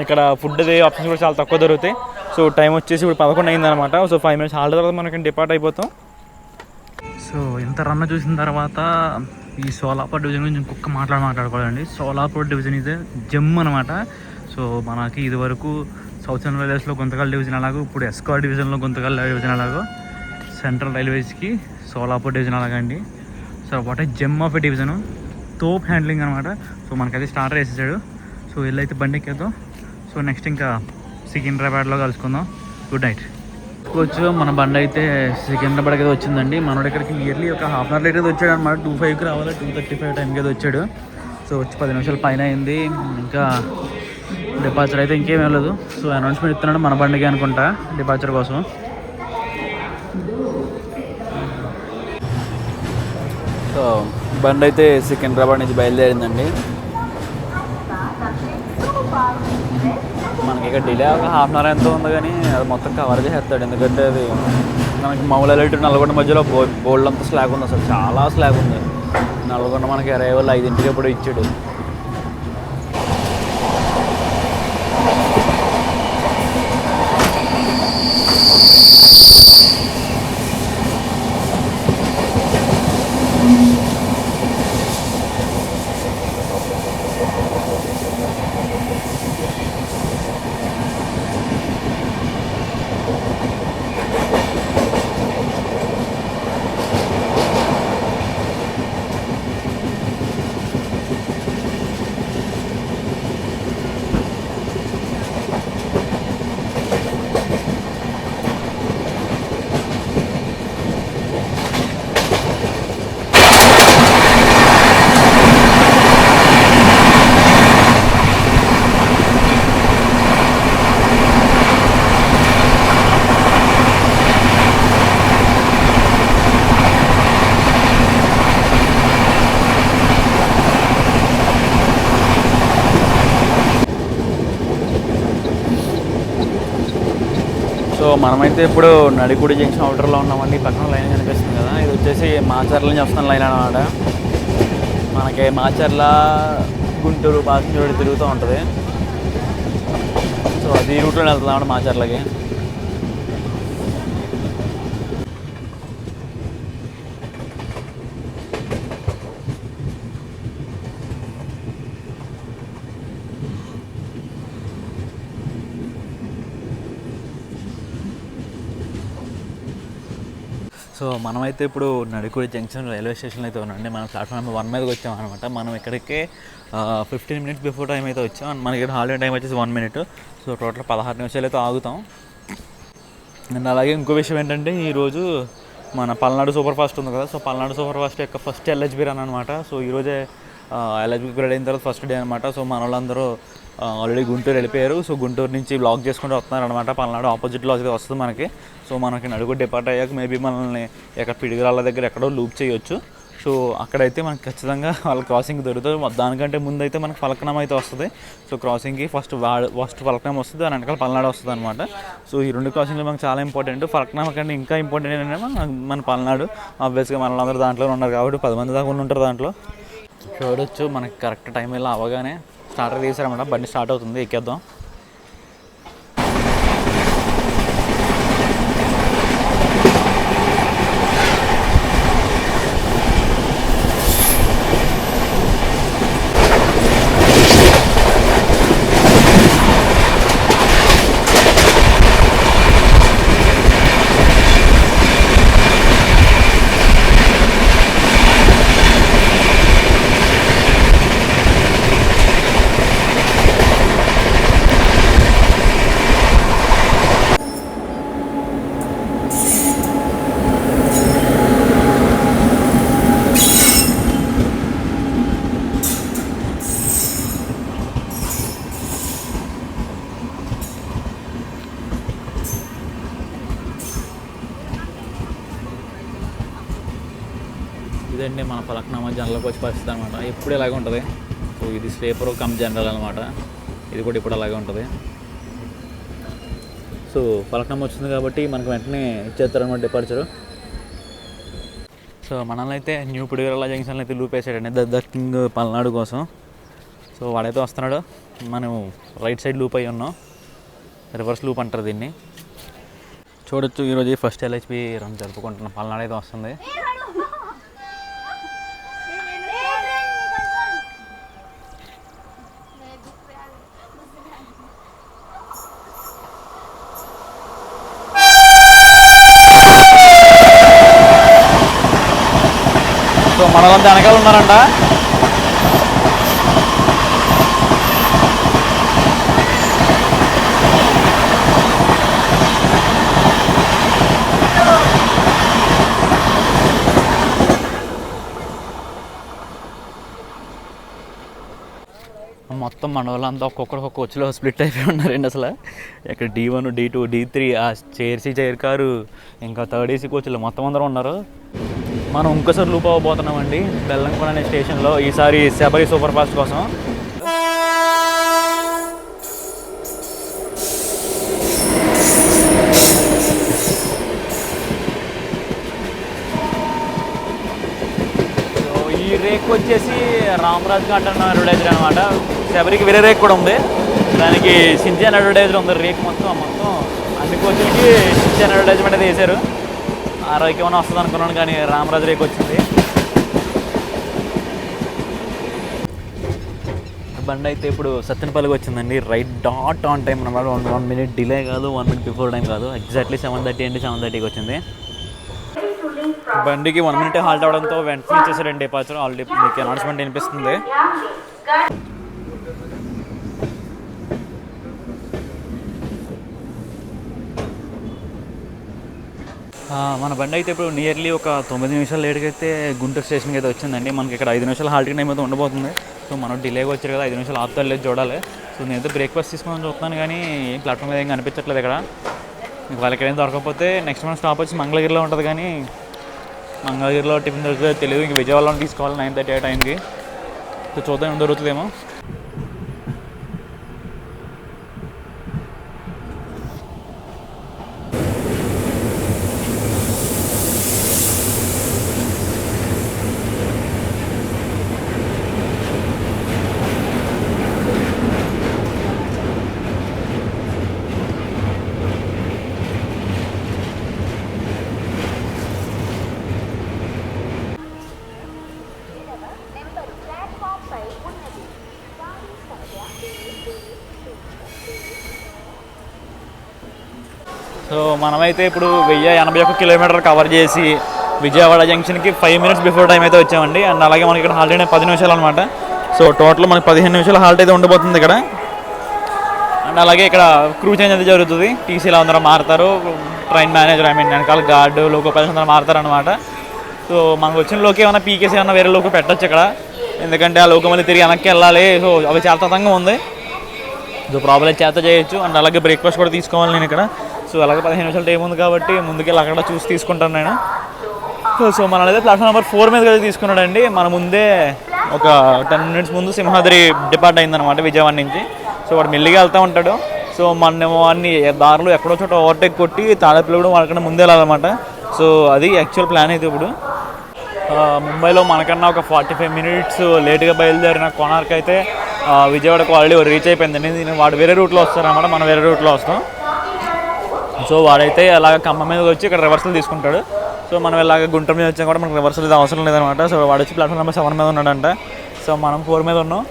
ఇక్కడ ఫుడ్ అది ఆప్షన్స్ కూడా చాలా తక్కువ దొరుకుతాయి. సో టైం వచ్చేసి ఇప్పుడు 11 అయిందనమాట. సో 5 minutes హాల్ట్ తర్వాత మనకి డిపార్ట్ అయిపోతాం. సో ఇంత రన్ చూసిన తర్వాత ఈ సోలాపూర్ డివిజన్ గురించి ఇంకొక మాట్లాడుకోవాలండి. సోలాపూర్ డివిజన్ ఇది జమ్ అనమాట. సో మనకి ఇది వరకు సౌత్ సెంట్రల్ రైల్వేస్లో గుంతకల్ డివిజన్ అలాగో, ఇప్పుడు ఎస్కార్ డివిజన్లో గుంతకల్ డివిజన్ అలాగో, సెంట్రల్ రైల్వేస్కి సోలాపూర్ డివిజన్ అలాగండి. So what a gem of a division, తోప్ హ్యాండ్లింగ్ అనమాట. సో మనకైతే స్టార్టర్ వేసేసాడు. సో వెళ్ళైతే బండి ఎక్కేద్దాం. సో నెక్స్ట్ ఇంకా సికింద్రాబాద్లో కలుసుకుందాం. Good night. మన బండి అయితే సికింద్రాబాద్కి అయితే వచ్చిందండి. మనోడు ఇక్కడికి నియర్లీ ఒక ½ అవర్ లేట్ అయితే వచ్చాడు అనమాట. 2:05కి రావాలి, 2:35 టైంకి అయితే వచ్చాడు. సో వచ్చి 10 నిమిషాల పైన అయింది. ఇంకా డిపార్చర్ అయితే ఇంకేం వెళ్ళదు. సో అనౌన్స్మెంట్ ఇస్తున్నాడు మన బండికి అనుకుంటా డిపార్చర్ కోసం. సో బండి అయితే సికింద్రాబాద్ నుంచి బయలుదేరిందండి. మనకి ఇక్కడ డిలే ఒక ½ అవర్ ఎంతో ఉంది, కానీ అది మొత్తం కవర్ చేసేస్తాడు. ఎందుకంటే అది మనకి మామూలు టు నల్గొండ మధ్యలో బోల్డ్ అంతా స్లాగ్ ఉంది, అసలు చాలా స్లాగ్ ఉంది. నల్గొండ మనకి అరైవల్ 5ంటికి ఎప్పుడు ఇచ్చాడు. సో మనమైతే ఇప్పుడు నడికుడి జంక్షన్ అవుటర్లో ఉన్నామండి. పక్కన లైన్ కనిపిస్తుంది కదా, ఇది వచ్చేసి మాచర్ల నుంచి వస్తున్న లైన్ అనమాట. మనకి మాచర్ల గుంటూరు పాసింజర్ తిరుగుతూ ఉంటుంది. సో అది రూట్లో వెళ్తున్నాం అన్నమాట మాచర్లకి. సో మనమైతే ఇప్పుడు నడికుడి జంక్షన్ రైల్వే స్టేషన్లో అయితే ఉన్నాండి. మనం ప్లాట్ఫామ్ నెంబర్ 1 మీదకి వచ్చామన్నమాట. మనం ఇక్కడికే 15 minutes బిఫోర్ టైం అయితే వచ్చాం. మనకి హాలిడే టైం వచ్చేసి 1 minute. సో టోటల్ 16 నిమిషాలు అయితే ఆగుతాం. అండ్ అలాగే ఇంకో విషయం ఏంటంటే ఈరోజు మన పల్నాడు సూపర్ ఫాస్ట్ ఉంది కదా. సో పల్నాడు సూపర్ ఫాస్ట్ యొక్క ఫస్ట్ LHB రన్ అనమాట. సో ఈరోజే LHBకి రెడీ అయిన తర్వాత ఫస్ట్ డే అనమాట. సో మన వాళ్ళందరూ ఆల్రెడీ గుంటూరు వెళ్ళిపోయారు. సో గుంటూరు నుంచి బ్లాక్ చేసుకుంటూ వస్తున్నారు అనమాట. పల్నాడు ఆపోజిట్లో అయితే వస్తుంది మనకి. సో మనకి నడుగుడు డిపార్ట్ అయ్యాక మేబీ మనల్ని ఎక్కడ పిడిగిరాళ్ళ దగ్గర ఎక్కడో లూప్ చేయొచ్చు. సో అక్కడైతే మనకి ఖచ్చితంగా వాళ్ళ క్రాసింగ్ దొరుకుతుంది. దానికంటే ముందు అయితే మనకి ఫలక్నామా అయితే వస్తుంది. సో క్రాసింగ్కి ఫస్ట్ ఫలక్నామా వస్తుంది, దాని వెనకాల పల్నాడు వస్తుంది అనమాట. సో ఈ 2 క్రాసింగ్లు మనకు చాలా ఇంపార్టెంట్. ఫలక్నామా కంటే ఇంకా ఇంపార్టెంట్ ఏంటంటే మన పల్నాడు. ఆబ్వియస్గా మనల్ని దాంట్లో ఉన్నారు కాబట్టి 10 మంది దాకా ఉంటారు దాంట్లో. చూడొచ్చు మనకి కరెక్ట్ టైం ఇలా అవ్వగానే స్టార్టర్ తీసారన్నమాట. బండి స్టార్ట్ అవుతుంది, ఎక్కేద్దాం. ఇదండి మన ఫలక్నామా జనరల్ కోచ్ పరిస్థితి అనమాట. ఎప్పుడు ఇలాగే ఉంటుంది. సో ఇది స్లీపర్ కమ్ జనరల్ అనమాట. ఇది కూడా ఇప్పుడు అలాగే ఉంటుంది. సో ఫలక్నామా వచ్చింది కాబట్టి మనకు వెంటనే ఇచ్చేస్తారనమాట డిపార్చరు. సో మనల్ని అయితే న్యూ పుడిగల జంక్షన్లో అయితే లూప్ వేసాడండి ద కింగ్ పల్నాడు కోసం. సో వాడైతే వస్తున్నాడు. మనం రైట్ సైడ్ లూప్ అయ్యి ఉన్నాం. రివర్స్ లూప్ అంటారు దీన్ని. చూడొచ్చు ఈరోజు ఫస్ట్ ఎల్హెచ్పి రన్ జరుపుకుంటున్నాం. పల్నాడు అయితే వస్తుంది. సో మనలంతా వెనకాల ఉన్నారంట. మొత్తం మన వాళ్ళంతా ఒక్కొక్క కోచ్లో స్ప్లిట్ అయిపోయి ఉన్నారండి. అసలు ఇక్కడ D1, D2, D3 ఆ చైర్ చైర్ కారు ఇంకా థర్డ్ ఏసీ కోచ్లు మొత్తం అందరూ ఉన్నారు. మనం ఇంకోసారి లూప్ అవ్వబోతున్నామండి బెల్లంకొండ అనే స్టేషన్లో. ఈసారి శబరి సూపర్ ఫాస్ట్ కోసం. ఈ రేక్ వచ్చేసి రామరాజ్ ఘాట్ అన్న అడ్వర్టైజర్ అనమాట. శబరికి వేరే రేక్ కూడా ఉంది. దానికి సింజన్ అడ్వర్టైజర్ ఉంది. రేక్ మొత్తం అన్ని కోచ్లకి సింజన్ అడ్వర్టైజ్మెంట్ అయితే వేశారు. ఆ రేక్ ఏమైనా వస్తుంది అనుకున్నాను కానీ రామరాజ్ రేక్ వచ్చింది. బండి అయితే ఇప్పుడు సత్తెనపల్లికి వచ్చిందండి. రైట్ డాట్ ఆన్ టైం అనమాట. 1 minute డిలే కాదు, 1 minute బిఫోర్ టైం కాదు. ఎగ్జాక్ట్లీ 7:30 అంటే 7:30కి వచ్చింది. బండికి 1 minute హాల్ట్ అవడంతో వెంటనే ఇచ్చేసారండి డిపార్చర్. ఆల్రెడీ మీకు అనౌన్స్మెంట్ వినిపిస్తుంది. మన బండి అయితే ఇప్పుడు నియర్లీ ఒక 9 నిమిషాలు లేట్గా అయితే గుంటూరు స్టేషన్కి అయితే వచ్చిందండి. మనకి ఇక్కడ 5 నిమిషాలు హాల్టింగ్ టైం అయితే ఉండబోతుంది. సో మనం డిలేగా వచ్చారు కదా, 5 నిమిషాలు ఆపుతారు లేదు చూడాలి. సో నేనైతే బ్రేక్ఫాస్ట్ తీసుకొని చూస్తున్నాను కానీ ప్లాట్ఫామ్ మీద ఏం కనిపించట్లేదు ఇక్కడ. వాళ్ళకి ఏం దొరకకపోతే నెక్స్ట్ మన స్టాప్ వచ్చి మంగళగిరిలో ఉంటుంది. కానీ మంగళగిరిలో టిఫిన్ దొరుకుతుందో తెలియదు. ఇంక విజయవాడలో తీసుకోవాలి 9:30 ఆ టైంకి. సో చూద్దాం ఏం దొరుకుతుందేమో. సో మనమైతే ఇప్పుడు 1081 కిలోమీటర్ కవర్ చేసి విజయవాడ జంక్షన్కి 5 minutes బిఫోర్ టైం అయితే వచ్చామండి. అండ్ అలాగే మనకి ఇక్కడ హాల్ట్ అయినా 10 నిమిషాలు అనమాట. సో టోటల్ మనకి 15 నిమిషాలు హాల్ట్ అయితే ఉండబోతుంది ఇక్కడ. అండ్ అలాగే ఇక్కడ క్రూ చేంజ్ అయితే జరుగుతుంది. టీసీలో అందరూ మారుతారు. ట్రైన్ మేనేజర్ వెనకాల గార్డు లోకో పైలట్స్ అందరూ మారుతారు అనమాట. సో మనకు వచ్చిన లోకి ఏమైనా పీకేసి ఏమైనా వేరే లోకో పెట్టచ్చు ఇక్కడ. ఎందుకంటే ఆ లోకో మళ్ళీ తిరిగి వెనక్కి వెళ్ళాలి. సో అవి చేతతంగా ఉంది. సో ప్రాబ్లం చేత చేయొచ్చు. అండ్ అలాగే బ్రేక్ఫాస్ట్ కూడా తీసుకోవాలి నేను ఇక్కడ. సో అలాగే 15 నిమిషాలు టైం ఉంది కాబట్టి ముందుకెళ్ళి అక్కడ చూసి తీసుకుంటాను నేను. సో మన అయితే ప్లాట్ఫామ్ నెంబర్ 4 మీద కలిసి తీసుకున్నాడండి. మన ముందే ఒక 10 minutes ముందు సింహాద్రి డిపార్ట్ అయిందనమాట విజయవాడ నుంచి. సో వాడు మెల్లిగా వెళ్తూ ఉంటాడు. సో మనమేమో అన్ని దారిలో ఎక్కడో చోట ఓవర్టేక్ కొట్టి తాడేపల్లి కూడా వాళ్ళకన్నా ముందే వెళ్ళాలన్నమాట. సో అది యాక్చువల్ ప్లాన్ అయితే ఇప్పుడు. ముంబైలో మనకన్నా ఒక 45 minutes లేట్గా బయలుదేరిన కోనార్క్ అయితే విజయవాడకు ఆల్రెడీ రీచ్ అయిపోయిందండి. వాడు వేరే రూట్లో వస్తారన్నమాట, మనం వేరే రూట్లో వస్తాం. సో వాడైతే అలాగ ఖమ్మం మీద వచ్చి ఇక్కడ రివర్సల్ తీసుకుంటాడు. సో మనం ఇలాగ గుంటూరు మీద వచ్చాం కూడా మనకు రివర్సల్ ఇది అవసరం లేదనమాట. సో వాడు వచ్చి ప్లాట్ఫామ్ నెంబర్ 7 మీద ఉన్నాడంట. సో మనం 4 మీద ఉన్నాం.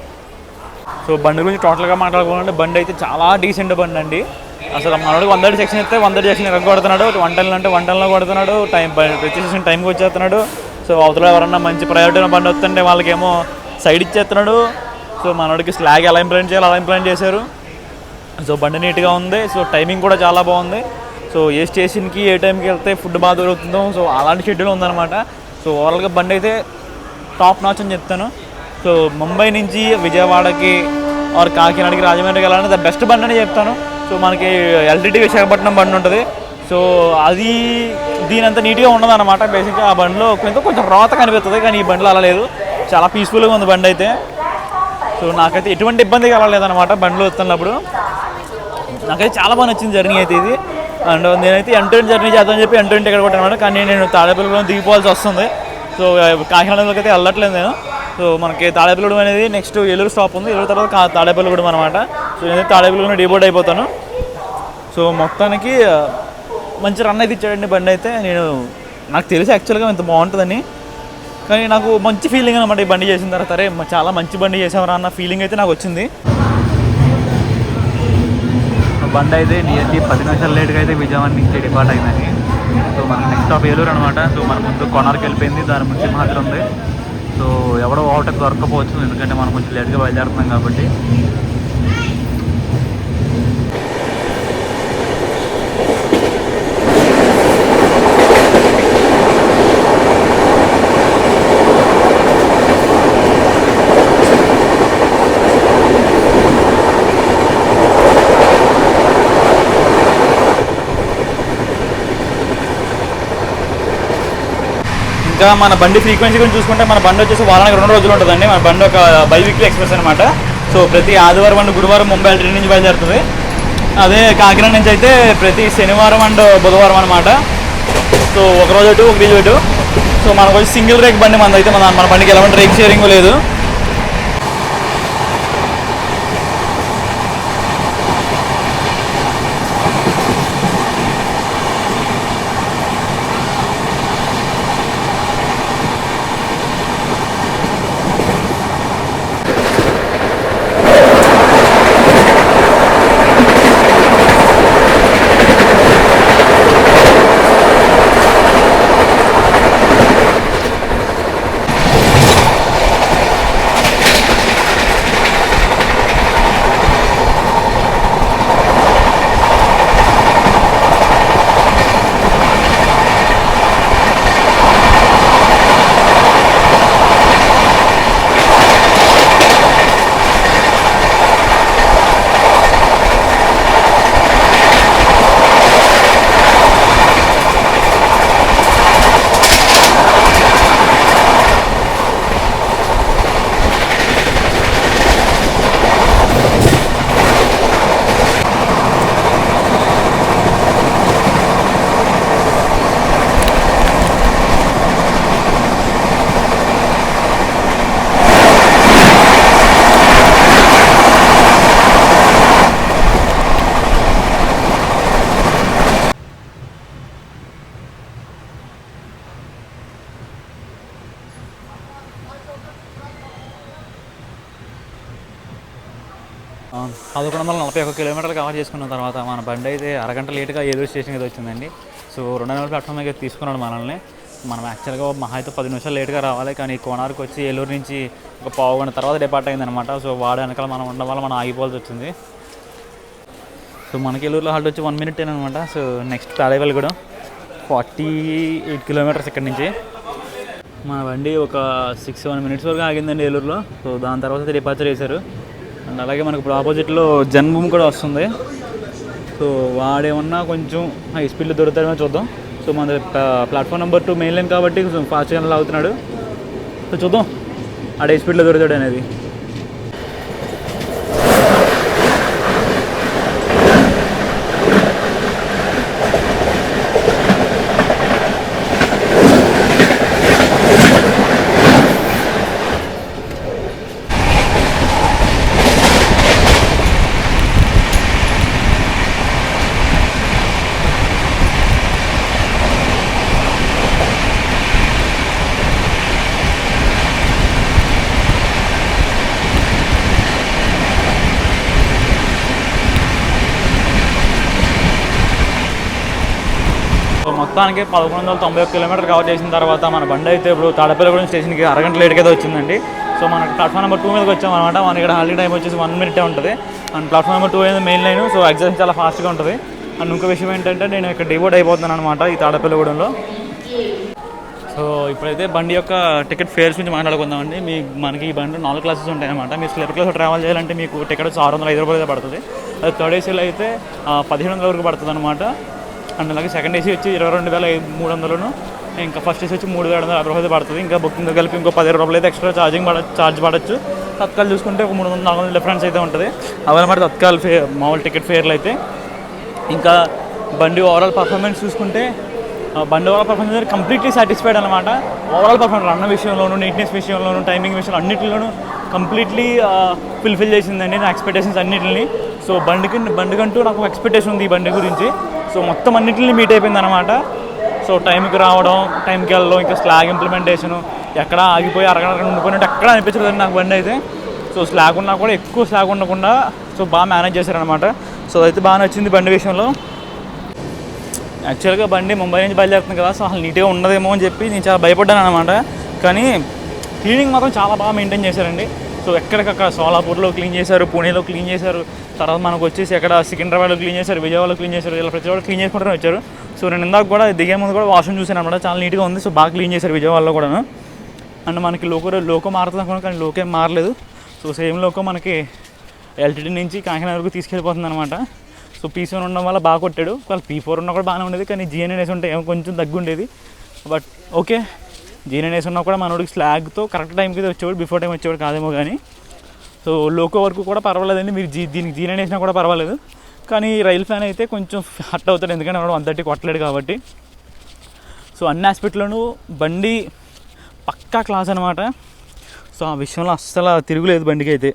సో బండి గురించి టోటల్గా మాట్లాడుకోవాలంటే బండి అయితే చాలా డీసెంట్ బండి అండి. అసలు మనోడికి 130 సెక్షన్ ఇస్తే 130 సెక్షన్ ఎక్కడ కొడుతున్నాడు. 110 అంటే 110లో కొడుతున్నాడు. ప్రతి సెక్షన్ టైంకి వచ్చేస్తున్నాడు. సో అవతల ఎవరన్నా మంచి ప్రయారిటీ బండి వస్తుంటే వాళ్ళకేమో సైడ్ ఇచ్చేస్తున్నాడు. సో మనోడికి స్లాగ్ ఎలా ఇంప్లిమెంట్ చేయాలి అలా ఇంప్లిమెంట్ చేశారు. సో బండి నీట్గా ఉంది. సో టైమింగ్ కూడా చాలా బాగుంది. సో ఏ స్టేషన్కి ఏ టైంకి వెళ్తే ఫుడ్ బాగా దొరుకుతుందో సో అలాంటి షెడ్యూల్ ఉందన్నమాట. సో ఓవరాల్గా బండి అయితే టాప్ నాచ్ అని చెప్తాను. సో ముంబై నుంచి విజయవాడకి ఆర్ కాకినాడకి రాజమండ్రికి వెళ్ళాలని ద బెస్ట్ బండి అని చెప్తాను. సో మనకి ఎల్టీటీ విశాఖపట్నం బండి ఉంటుంది. సో అది దీని అంత నీట్గా ఉండదు అనమాట. బేసిక్గా ఆ బండిలో కొంచెం రోత కనిపిస్తుంది, కానీ ఈ బండిలో అలా లేదు. చాలా పీస్ఫుల్గా ఉంది బండి అయితే. సో నాకైతే ఎటువంటి ఇబ్బంది కలగలేదన్నమాట బండిలో వస్తున్నప్పుడు. నాకైతే చాలా బాగా నచ్చింది జర్నీ అయితే ఇది. అండ్ నేనైతే ఎంటెంట్ జర్నీ చేద్దామని చెప్పి ఎంటెంట్ టికెట్ కొట్టాను, కానీ నేను తాడేపల్లిగూడెం దిగిపోవాల్సి వస్తుంది. సో కాకినాడలోకి అయితే వెళ్ళట్లేదు నేను. సో మనకి తాడేపల్లిగూడెం అనేది నెక్స్ట్ ఏలూరు స్టాప్ ఉంది, ఏలూరు తర్వాత తాడేపల్లిగూడెం అనమాట. సో నేను తాడేపల్లిగూడెం డిబోర్డ్ అయిపోతాను. సో మొత్తానికి మంచి రన్ అయితే ఇచ్చాడండి బండి అయితే. నాకు తెలిసి యాక్చువల్గా ఇంత బాగుంటుందని, కానీ నాకు మంచి ఫీలింగ్ అనమాట ఈ బండి చేసిన తర్వాత. సరే చాలా మంచి బండి చేసామరా అన్న ఫీలింగ్ అయితే నాకు వచ్చింది. బండి అయితే నియర్లీ 10 నిమిషాలు లేట్గా అయితే విజయవాడ నుంచి డిపార్ట్ అయిందని. సో మనకి నెక్స్ట్ స్టాప్ ఏలూరు అనమాట. సో మన ముందు కొనార్కి వెళ్ళిపోయింది, దాని ముందు సింహాద్రి ఉంది. సో ఎవడో ఓవర్టేక్ దొరకపోవచ్చు, ఎందుకంటే మనం కొంచెం లేట్గా బయలుదేరుతున్నాం కాబట్టి. ఇంకా మన బండి ఫ్రీక్వెన్సీ గురించి చూసుకుంటే మన బండి వచ్చేసి వారానికి 2 రోజులు ఉంటుందండి. మన బండి ఒక బైవీక్లీ ఎక్స్ప్రెస్ అనమాట. సో ప్రతి ఆదివారం అండ్ గురువారం ముంబై ట్రైన్ నుంచి బయలుదేరుతుంది. అదే కాకినాడ నుంచి అయితే ప్రతి శనివారం అండ్ బుధవారం అనమాట. సో ఒక రోజు అటు ఒక రోజు అటు. సో మనకు వచ్చి సింగిల్ రేక్ బండి మనది అయితే. మన బండికి ఎలాంటి రేక్ షేరింగ్ లేదు. అవును. 1141 కిలోమీటర్లు కవర్ చేసుకున్న తర్వాత మన బండి అయితే అరగంట లేట్గా ఏలూరు స్టేషన్కి అయితే వచ్చిందండి. సో 2 నెలల ప్లాట్ఫామ్ అయితే తీసుకున్నాడు మనల్ని. మనం యాక్చువల్గా మహా అయితే 10 నిమిషాలు లేట్గా రావాలి, కానీ కోనార్కి వచ్చి ఏలూరు నుంచి ఒక పావు గంట తర్వాత డిపార్ట్ అయిందనమాట. సో వాడు వెనకాల మనం ఉండడం వల్ల మనం ఆగిపోవాల్సి వచ్చింది. సో మనకి ఏలూరులో హాల్ట్ వచ్చి 1 మినిట్ అనమాట. సో నెక్స్ట్ తాడేపల్లిగూడెం 48 కిలోమీటర్స్ ఇక్కడ నుంచి. మన బండి ఒక 6-7 మినిట్స్ వరకు ఆగిందండి ఏలూరులో. సో దాని తర్వాత డిపార్చర్ చేశారు. అండ్ అలాగే మనకు ఇప్పుడు ఆపోజిట్లో జన్మభూమి కూడా వస్తుంది. సో వాడేమన్నా కొంచెం హై స్పీడ్లో దొరుకుతాడేమో చూద్దాం. సో మన ప్లాట్ఫామ్ నెంబర్ 2 మెయిన్ లైన్ కాబట్టి కొంచెం ఫాస్ట్గా లాగుతున్నాడు. సో చూద్దాం ఆడ హై స్పీడ్లో దొరుకుతాడు అనేది. మొత్తానికి 1191 కిలోమీటర్ కవర్ చేసిన తర్వాత మన బండి అయితే ఇప్పుడు తాడేపల్లిగూడెం స్టేషన్కి అరగంట లేట్గా అయితే వచ్చిందండి. సో మనకి ప్లాట్ఫామ్ నెంబర్ 2 మీదకి వచ్చామన్నమాట. మనకి ఇక్కడ హాలిడే టైం వచ్చేసి 1 మినిటే ఉంటుంది. అండ్ ప్లాట్ఫామ్ నెంబర్ 2 అనేది మెయిన్ లైన్. సో ఎగ్జామ్ చాలా ఫాస్ట్గా ఉంటుంది. అండ్ ఇంకో విషయం ఏంటంటే నేను ఇక్కడ డివోర్డ్ అయిపోతున్నాను అనమాట ఈ తాడేపల్లిగూడెంలో. సో ఇప్పుడైతే బండి యొక్క టికెట్ ఫేర్స్ గురించి మాట్లాడుకుందామండి. మనకి ఈ బండి 4 క్లాసెస్ ఉంటాయన్నమాట. మీరు స్లీపర్ క్లాస్ ట్రావెల్ చేయాలంటే మీకు టికెట్ వచ్చి 605 రూపాయలు అయితే పడుతుంది. అది థర్డ్ ఏసీలో అయితే 1500 వరకు పడుతుంది అనమాట. అండ్ అలాగే సెకండ్ ఏసీ వచ్చి 22,300, ఇంకా ఫస్ట్ ఏసీ వచ్చి 3,750 పడుతుంది. ఇంకా బుకింగ్ కలిపి ఇంకో 10 రూపాయలు అయితే ఎక్స్ట్రా ఛార్జ్ పడవచ్చు. తత్కాల్ చూసుకుంటే ఒక 300-400 డిఫరెన్స్ అయితే ఉంటుంది. అవన్నమాట తత్కాల్ మామూలు టికెట్ ఫేర్లు అయితే. ఇంకా బండి ఓవరాల్ పర్ఫార్మెన్స్ చూసుకుంటే కంప్లీట్లీ సాటిస్ఫైడ్ అనమాట. ఓవరాల్ పర్ఫార్మెన్స్ రన్ విషయంలోనూ, నీట్నెస్ విషయంలోనూ, టైమింగ్ విషయంలో అన్నింటిలోనూ కంప్లీట్లీ ఫుల్ఫిల్ చేసిందండి నా ఎక్స్పెక్టేషన్స్ అన్నింటిని. సో బండికంటూ నాకు ఎక్స్పెక్టేషన్ ఉంది ఈ బండి గురించి. సో మొత్తం అన్నింటిని మీట్ అయిపోయింది అనమాట. సో టైంకి రావడం, టైంకి వెళ్ళడం, ఇంకా స్లాగ్ ఇంప్లిమెంటేషను, ఎక్కడ ఆగిపోయి అరగడ ఉండిపోయినట్టు ఎక్కడ అనిపించలేదండి నాకు బండి అయితే. సో స్లాగ్ ఉన్నా కూడా ఎక్కువ స్లాగ్ ఉండకుండా సో బాగా మేనేజ్ చేశారనమాట. సో అయితే బాగా నచ్చింది బండి విషయంలో. యాక్చువల్గా బండి ముంబై నుంచి బయలుదేరుతుంది కదా, సో అసలు నీట్గా ఉండదేమో అని చెప్పి నేను చాలా భయపడ్డాను అనమాట. కానీ క్లీనింగ్ మాత్రం చాలా బాగా మెయింటైన్ చేశారండి. సో ఎక్కడికక్కడ సోలాపూర్లో క్లీన్ చేశారు, పూణేలో క్లీన్ చేశారు, తర్వాత మనకు వచ్చేసి ఎక్కడ సికింద్రాబాద్లో క్లీన్ చేశారు, విజయవాడలో క్లీన్ చేశారు, ఇలా ప్రతి ఒక్కరు క్లీన్ చేసుకుంటూనే వచ్చారు. సో నేను ఇందాక కూడా దిగే ముందు కూడా వాష్రూమ్ చూసాను అనమాట, చాలా నీట్గా ఉంది. సో బాగా క్లీన్ చేశారు విజయవాడలో కూడా. అండ్ మనకి లోకో మారుతుంది అనుకున్నాను, కానీ లోకో ఏం మారలేదు. సో సేమ్ లోకో మనకి ఎల్టీడీ నుంచి కాకినాడ వరకు తీసుకెళ్ళిపోతుంది అనమాట. సో P7 ఉండడం వల్ల బాగా కొట్టాడు. వాళ్ళు P4 ఉన్నా కూడా బాగానే ఉండేది, కానీ GNS ఉంటే ఏమో కొంచెం తగ్గుండేది. బట్ ఓకే, GNS ఉన్నా కూడా మనోడికి స్లాగ్తో కరెక్ట్ టైంకి వచ్చేవాడు, బిఫోర్ టైం వచ్చేవాడు కాదేమో కానీ. సో లోకో వరకు కూడా పర్వాలేదండి, మీరు దీనికి GNS కూడా పర్వాలేదు. కానీ రైల్ ఫ్యాన్ అయితే కొంచెం హట్ అవుతాడు, ఎందుకంటే వాడు 130 కొట్టలేడు కాబట్టి. సో అన్ని ఆస్పెక్ట్లోనూ బండి పక్కా క్లాస్ అనమాట. సో ఆ విషయంలో అస్సలు తిరుగులేదు బండికి అయితే.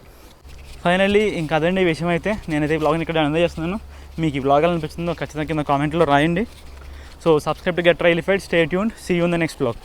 ఫైనల్లీ ఇంకా అదండి ఈ విషయం అయితే. నేనైతే ఈ బ్లాగ్ని ఇక్కడ ఎంజాయ్ చేస్తున్నాను. మీకు ఈ బ్లాగ్ ఎలా అనిపిస్తుందో ఖచ్చితంగా కింద కామెంట్లో రాయండి. So subscribe to get railified, stay tuned, see you in the next blog.